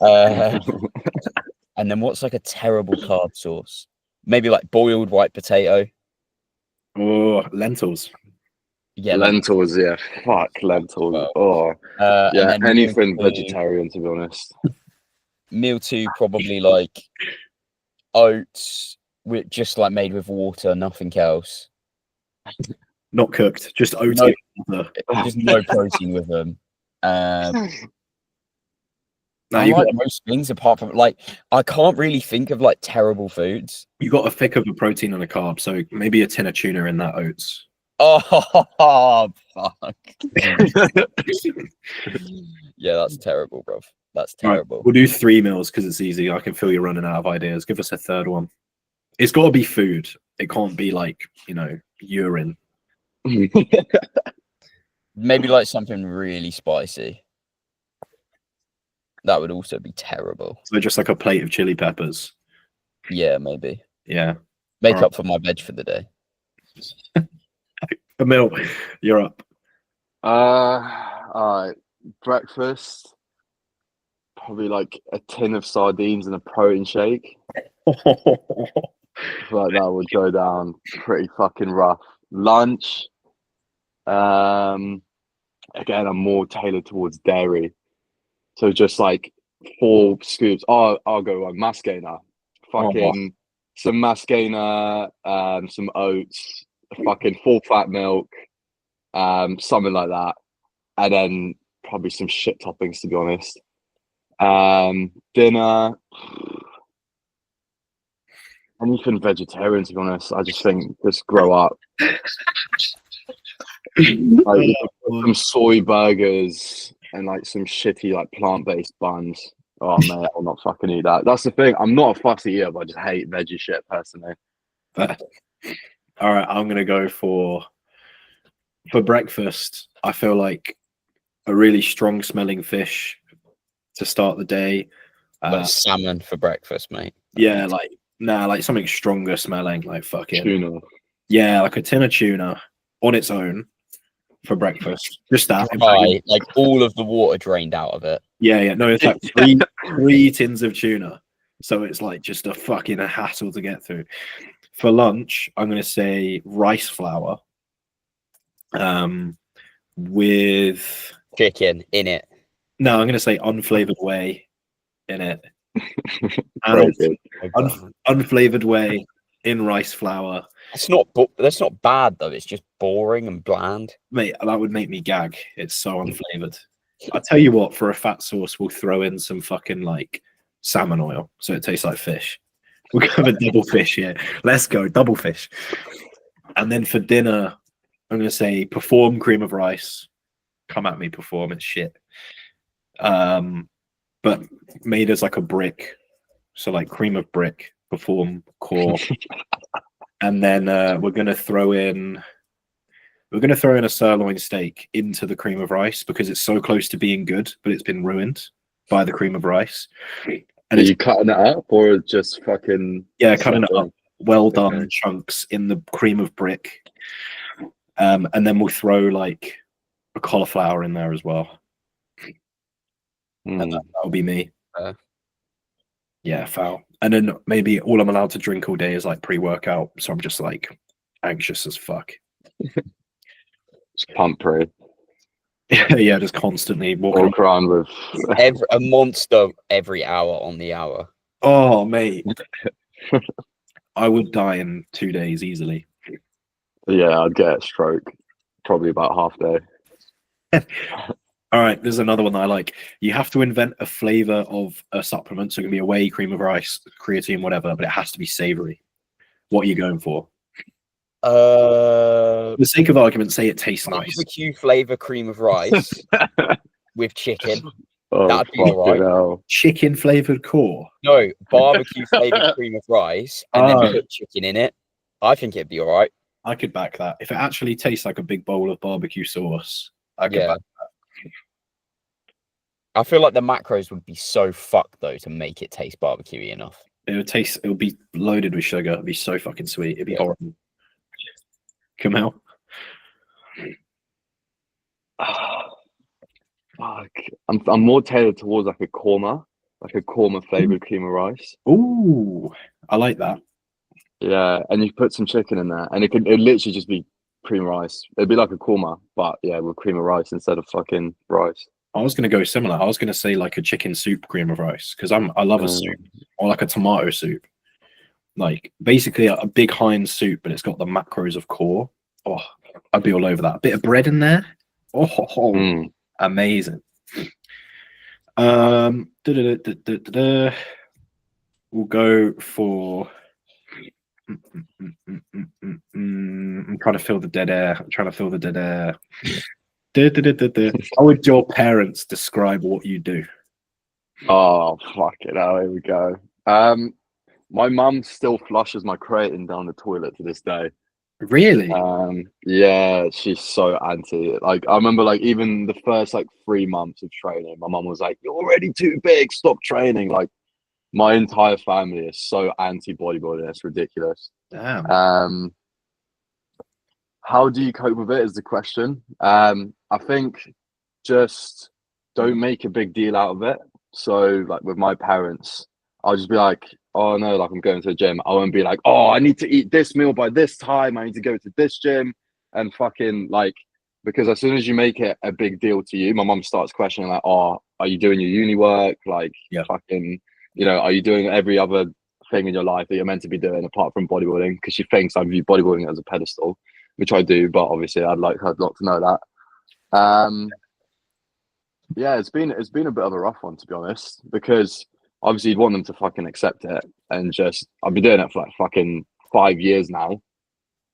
And then what's like a terrible carb sauce? Maybe like boiled white potato. Oh, lentils. Yeah, lentils. Yeah, fuck lentils. Yeah, and then anything vegetarian, to be honest. Meal 2, probably like oats with just like made with water, nothing else. Not cooked, just oats. Just no protein with them. No, I like most things apart from like I can't really think of like terrible foods. You got a thick of a protein and a carb, so maybe a tin of tuna in that oats. Oh fuck. Yeah, that's terrible, bro. That's terrible. Right, we'll do 3 meals because it's easy. I can feel you're running out of ideas. Give us a third one. It's got to be food. It can't be like, urine. Maybe like something really spicy. That would also be terrible. So just like a plate of chili peppers. Yeah, maybe. Yeah. Make up for my veg for the day. Kamil, you're up. All right. Breakfast, probably like a tin of sardines and a protein shake. Like that would go down pretty fucking rough. Lunch, again, I'm more tailored towards dairy, so just like 4 scoops. I'll go on mass gainer, fucking some mass gainer, some oats, fucking full fat milk, something like that, and then probably some shit toppings, to be honest. Dinner, anything vegetarian, to be honest. I just think just grow up. Like some soy burgers and like some shitty like plant-based buns. Oh man, I'll not fucking eat that. That's the thing. I'm not a fussy eater, but I just hate veggie shit personally. All right, I'm gonna go for breakfast. I feel like a really strong smelling fish to start the day. Like salmon for breakfast, mate. Yeah, like something stronger smelling, like fucking tuna. Yeah, like a tin of tuna on its own for breakfast. Just that. Dry, like all of the water drained out of it. Yeah. No, it's like three tins of tuna. So it's like just a fucking hassle to get through. For lunch, I'm gonna say rice flour. With Chicken in it. no, I'm gonna say unflavored whey in it. Very And good. unflavored whey in rice flour. That's not bad though. It's just boring and bland. Mate, that would make me gag. It's so unflavored. I tell you what, for a fat sauce, we'll throw in some fucking like salmon oil, so it tastes like fish. We'll have a double fish here. Let's go, double fish. And then for dinner, I'm gonna say Perform cream of rice. Come at me, Perform. It's shit. But made as like a brick, so like cream of brick, Perform core. And then we're gonna throw in a sirloin steak into the cream of rice because it's so close to being good, but it's been ruined by the cream of rice. And Are you cutting it up or just fucking? Yeah, cutting it up, well done Okay. chunks in the cream of brick. And then we'll throw like a cauliflower in there as well. And that'll be me. Yeah, foul. And then maybe all I'm allowed to drink all day is like pre-workout, so I'm just like anxious as fuck. Just pump pre. Yeah, just constantly walking. Walk around with A monster every hour on the hour. Oh, mate. I would die in 2 days easily. Yeah, I'd get a stroke probably about half day. All right, there's another one that I like. You have to invent a flavor of a supplement. So it can be a whey, cream of rice, creatine, whatever, but it has to be savory. What are you going for? For the sake of argument, say it tastes nice. Barbecue flavor cream of rice with chicken. Oh, That'd be all right. hell. Chicken flavored core. No, barbecue flavored cream of rice and then put chicken in it. I think it'd be all right. I could back that. If it actually tastes like a big bowl of barbecue sauce, I could back that. I feel like the macros would be so fucked though to make it taste barbecuey enough. It would be loaded with sugar. It'd be so fucking sweet. It'd be horrible. Kamil? Fuck. I'm more tailored towards like a korma flavored cream of rice. Ooh, I like that. Yeah, and you put some chicken in there, and it'd literally just be cream of rice. It'd be like a korma, but yeah, with cream of rice instead of fucking rice. I was gonna go similar. I was gonna say like a chicken soup cream of rice because I love a soup, or like a tomato soup. Like basically a big Heinz soup, but it's got the macros of core. Oh, I'd be all over that. A bit of bread in there. Oh, amazing. We'll go for. I'm trying to fill the dead air. How would your parents describe what you do? Oh, fuck it. Oh, here we go. My mum still flushes my creatine down the toilet to this day. Really? Yeah, she's so anti. Like, I remember, like, even the first like 3 months of training, my mum was like, "You're already too big. Stop training." Like, my entire family is so anti bodybuilding. It's ridiculous. Damn. How do you cope with it is the question. I think just don't make a big deal out of it. So like with my parents, I'll just be like, oh no, like I'm going to the gym. I won't be like, oh, I need to eat this meal by this time. I need to go to this gym and fucking like, because as soon as you make it a big deal to you, my mum starts questioning like, oh, are you doing your uni work? Like fucking, you know, are you doing every other thing in your life that you're meant to be doing apart from bodybuilding? Because she thinks I view bodybuilding as a pedestal, which I do, but obviously I'd like her not to know that. Yeah, it's been a bit of a rough one, to be honest, because obviously you'd want them to fucking accept it, and just I've been doing it for like fucking 5 years now,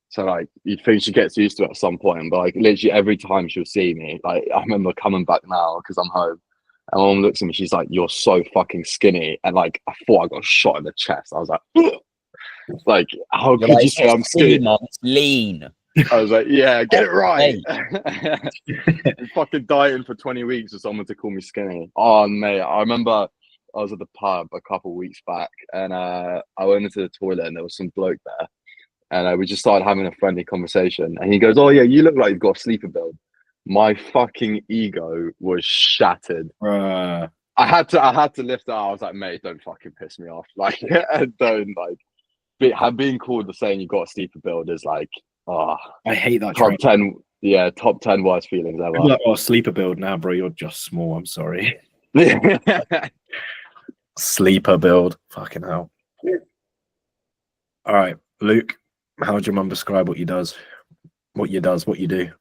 so like you'd think she gets used to it at some point, but like literally every time she'll see me, like I remember coming back now because I'm home, and my mum looks at me, she's like, "You're so fucking skinny," and like I thought I got shot in the chest. I was like, like how could you say I'm skinny? Mom, it's lean. I was like, yeah, get it right. I'm fucking dieting for 20 weeks for someone to call me skinny. Oh, mate, I remember I was at the pub a couple of weeks back, and I went into the toilet, and there was some bloke there, and we just started having a friendly conversation. And he goes, "Oh yeah, you look like you've got a sleeper build." My fucking ego was shattered. I had to lift it out. I was like, "Mate, don't fucking piss me off. Like, don't like." Being called the saying you got a sleeper build is like, oh, I hate that. Top 10, top 10 worst feelings ever. Like, oh, sleeper build now, bro. You're just small. I'm sorry. Sleeper build. Fucking hell. All right, Luke. How would your mum describe what you do? What you do?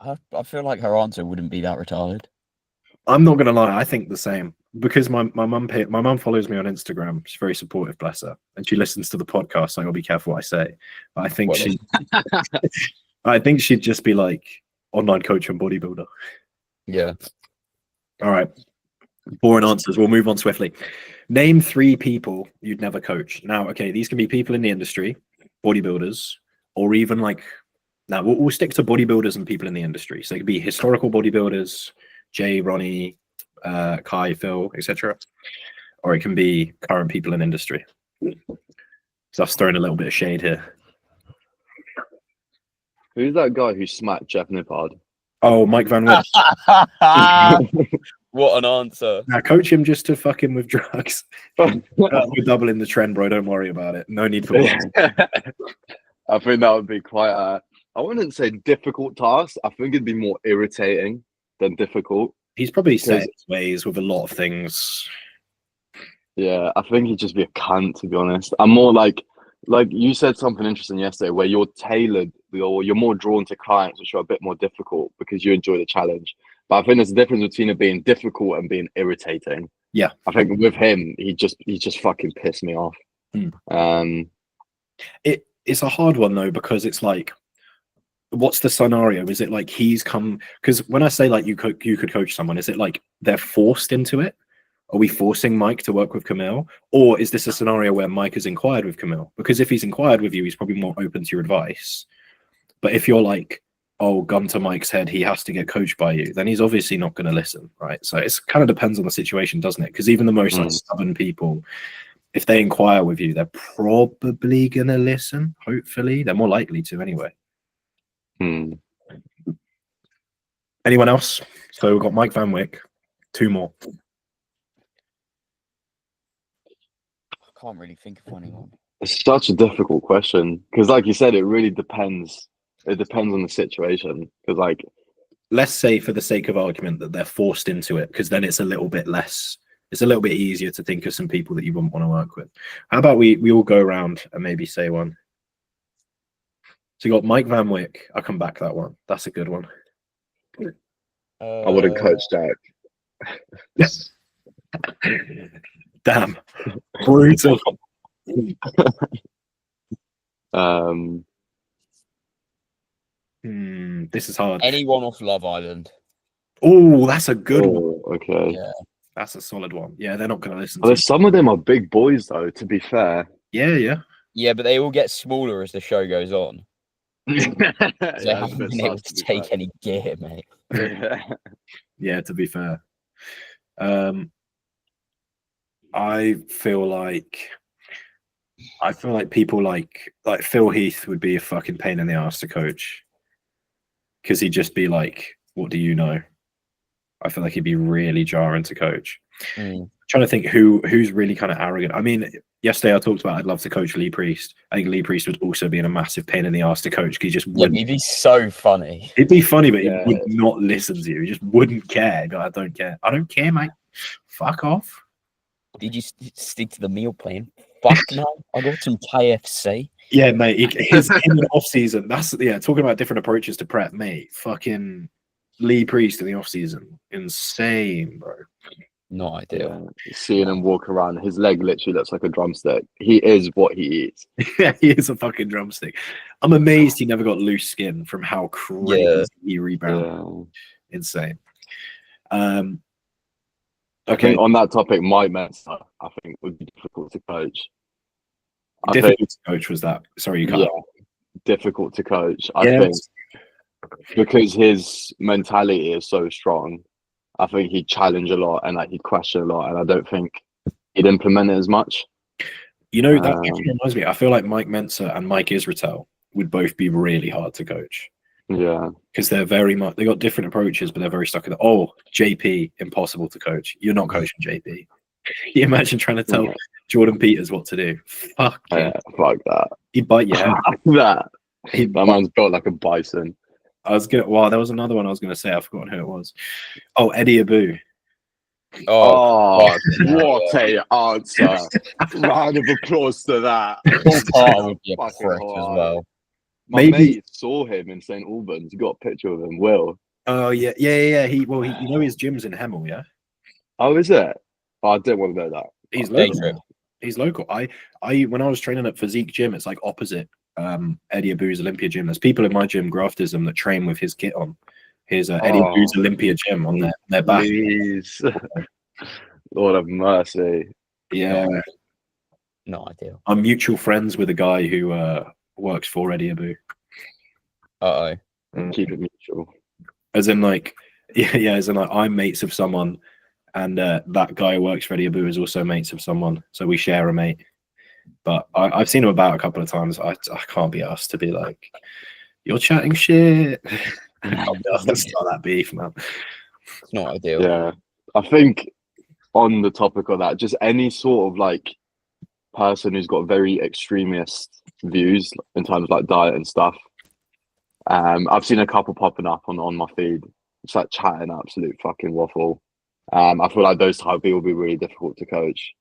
I feel like her answer wouldn't be that retarded. I'm not gonna lie. I think the same because my mum follows me on Instagram. She's very supportive, bless her, and she listens to the podcast. So I gotta be careful what I say. But I think I think she'd just be like online coach and bodybuilder. Yeah. All right. Boring answers. We'll move on swiftly. Name 3 people you'd never coach. Now, okay, these can be people in the industry, bodybuilders, or even like. Now we'll stick to bodybuilders and people in the industry. So it could be historical bodybuilders. Jay, Ronnie, Kai, Phil, etc. Or it can be current people in industry. So I've thrown a little bit of shade here. Who's that guy who smacked Jeff Nippard? Oh, Mike Van Wick. What an answer. Now coach him just to fuck him with drugs. We're doubling the trend, bro. Don't worry about it. No need for I think that would be quite a, I wouldn't say difficult task. I think it'd be more irritating than difficult. He's probably set his ways with a lot of things. Yeah, I think he'd just be a cunt, to be honest. I'm more like you said something interesting yesterday where you're tailored, or you're more drawn to clients which are a bit more difficult because you enjoy the challenge. But I think there's a difference between it being difficult and being irritating. Yeah. I think with him, he just fucking pissed me off. It's a hard one though, because it's like, what's the scenario? Is it like he's come? Because when I say like you could coach someone, is it like they're forced into it? Are we forcing Mike to work with Kamil? Or is this a scenario where Mike has inquired with Kamil? Because if he's inquired with you, he's probably more open to your advice. But if you're like, oh, gun to Mike's head, he has to get coached by you, then he's obviously not going to listen, right? So it's kind of depends on the situation, doesn't it? Because even the most like, stubborn people, if they inquire with you, they're probably going to listen. Hopefully, they're more likely to anyway. Anyone else? So we've got Mike Van Wick, 2 more. I can't really think of anyone. It's such a difficult question because, like you said, it really depends. It depends on the situation. Because, like, let's say for the sake of argument that they're forced into it, because then it's a little bit less. It's a little bit easier to think of some people that you wouldn't want to work with. How about we all go around and maybe say one? So you got Mike Van Wick. I'll come back to that one. That's a good one. I wouldn't coach Jack. Damn. Brutal. This is hard. Anyone off Love Island? Oh, that's a good one. Okay. Yeah. That's a solid one. Yeah, they're not going to listen Well, to some of them are big boys, though, to be fair. Yeah. Yeah, but they all get smaller as the show goes on. So they Yeah, haven't been able to take any gear, mate. Yeah, to be fair. I feel like people like Phil Heath would be a fucking pain in the ass to coach, because he'd just be like, what do you know? I feel like he'd be really jarring to coach. Trying to think who's really kind of arrogant. I mean, yesterday I talked about I'd love to coach Lee Priest. I think Lee Priest would also be in a massive pain in the ass to coach, because he just wouldn't. He'd be so funny. It'd be funny, but he would not listen to you. He just wouldn't care. He'd be like, I don't care. I don't care, mate. Fuck off. Did you stick to the meal plan? Fuck no. I got some KFC. Yeah, mate. His in the off season. That's talking about different approaches to prep, mate. Fucking Lee Priest in the off season, insane, bro. Not ideal. Yeah. Seeing him walk around, his leg literally looks like a drumstick. He is what he eats. Yeah, he is a fucking drumstick. I'm amazed he never got loose skin from how crazy he rebounded. Yeah. Insane. Okay, on that topic, Mike Mensa, I think, would be difficult to coach. Difficult to coach was that? Sorry, you can't. Yeah, difficult to coach. I think because his mentality is so strong. I think he'd challenge a lot and like he'd question a lot, and I don't think he'd implement it as much. You know, that actually reminds me. I feel like Mike Mensah and Mike Israetel would both be really hard to coach. Yeah. Because they're very much, they got different approaches, but they're very stuck in the, oh, JP, impossible to coach. You're not coaching JP. You imagine trying to tell Jordan Peters what to do. Fuck Yeah, fuck that. He'd bite your head. That man's built like a bison. Wow, there was another one I was gonna say. I've forgotten who it was. Oh, Eddie Abu. Oh, what a answer. Round of applause to that. Would be a prick as well. My mate saw him in St. Albans. You got a picture of him, Will. Oh yeah. He you know his gym's in Hemel, yeah? Oh, is it? Oh, I didn't want to know that. He's local. He's local. I when I was training at Physique Gym, it's like opposite Eddie Abu's Olympia Gym. There's people in my gym, Graftism, that train with his kit on. His Eddie Abu's Olympia Gym on their back. Please. Lord have mercy. Yeah. Not ideal. I'm mutual friends with a guy who works for Eddie Abu. Keep it mutual. As in like, as in like I'm mates of someone, and that guy who works for Eddie Abu is also mates of someone, so we share a mate. But I've seen him about a couple of times. I can't be asked to be like, you're chatting shit. Let's start that beef, man. It's not ideal. Yeah, I think on the topic of that, just any sort of like person who's got very extremist views in terms of like diet and stuff. I've seen a couple popping up on my feed. It's like chatting absolute fucking waffle. I feel like those type of people will be really difficult to coach.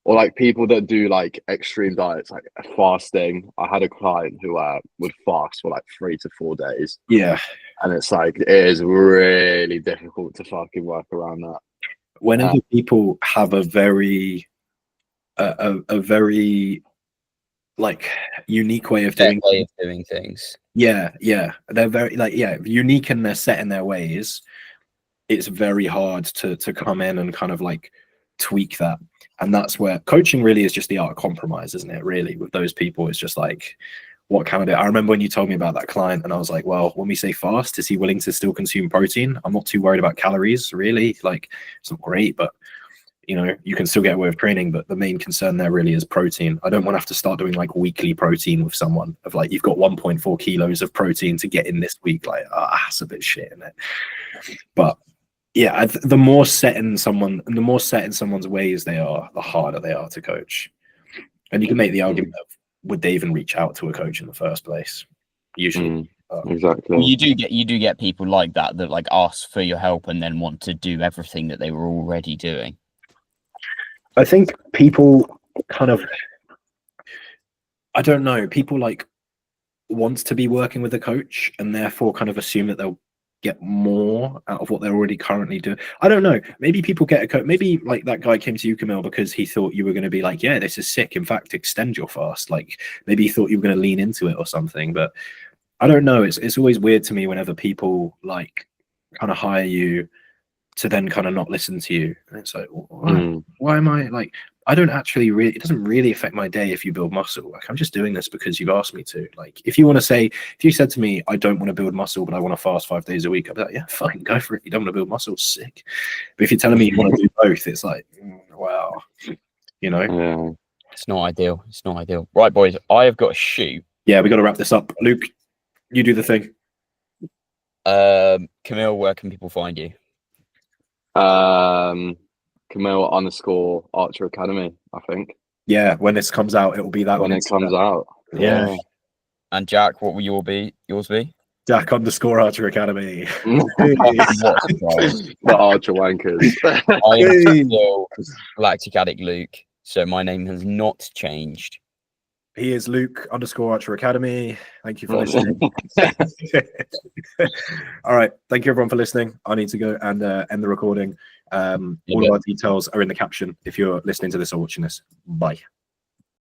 Or like people that do like extreme diets, like fasting. I had a client who would fast for like 3 to 4 days. Yeah. And it's like, it is really difficult to fucking work around that. Whenever people have a very like unique way of doing things. Yeah. They're very unique, and they're set in their ways. It's very hard to come in and kind of like tweak that. And that's where coaching really is just the art of compromise, isn't it? Really, with those people, it's just like, what can I do? I remember when you told me about that client, and I was like, well, when we say fast, is he willing to still consume protein? I'm not too worried about calories, really. Like, it's not great, but you know, you can still get away with training. But the main concern there really is protein. I don't want to have to start doing like weekly protein with someone of like, you've got 1.4 kilos of protein to get in this week. Like, that's a bit shit, isn't it? But yeah, the more set in someone's ways they are, the harder they are to coach. And you can make the argument of, would they even reach out to a coach in the first place? Usually, exactly. Well, you do get people like that like ask for your help and then want to do everything that they were already doing. I think people kind of, I don't know, people like want to be working with a coach and therefore kind of assume that they'll get more out of what they're already currently doing. I don't know. Maybe people get a coach. Maybe like that guy came to you, Kamil, because he thought you were going to be like, yeah, this is sick. In fact, extend your fast. Like maybe he thought you were going to lean into it or something. But I don't know. It's always weird to me whenever people like kind of hire you to then kind of not listen to you. And it's like, why am I like, I don't actually really, it doesn't really affect my day if you build muscle. Like I'm just doing this because you've asked me to. Like if you want to say, if you said to me, I don't want to build muscle, but I want to fast 5 days a week, I'd be like, yeah, fine, go for it. You don't want to build muscle, sick. But if you're telling me you want to do both, it's like, wow, you know? Yeah. It's not ideal. It's not ideal. Right, boys, I have got a shoot. Yeah, we got to wrap this up. Luke, you do the thing. Kamil, where can people find you? Kamil_Archer Academy, I think. Yeah, when this comes out, it will be that when it comes out. Yeah. And Jack, what will yours be? Jack_Archer Academy. The Archer Wankers. I am still Lactic Addict Luke, so my name has not changed. He is Luke_Archer Academy. Thank you for listening. All right. Thank you, everyone, for listening. I need to go and end the recording. All of our details are in the caption if you're listening to this or watching this. Bye.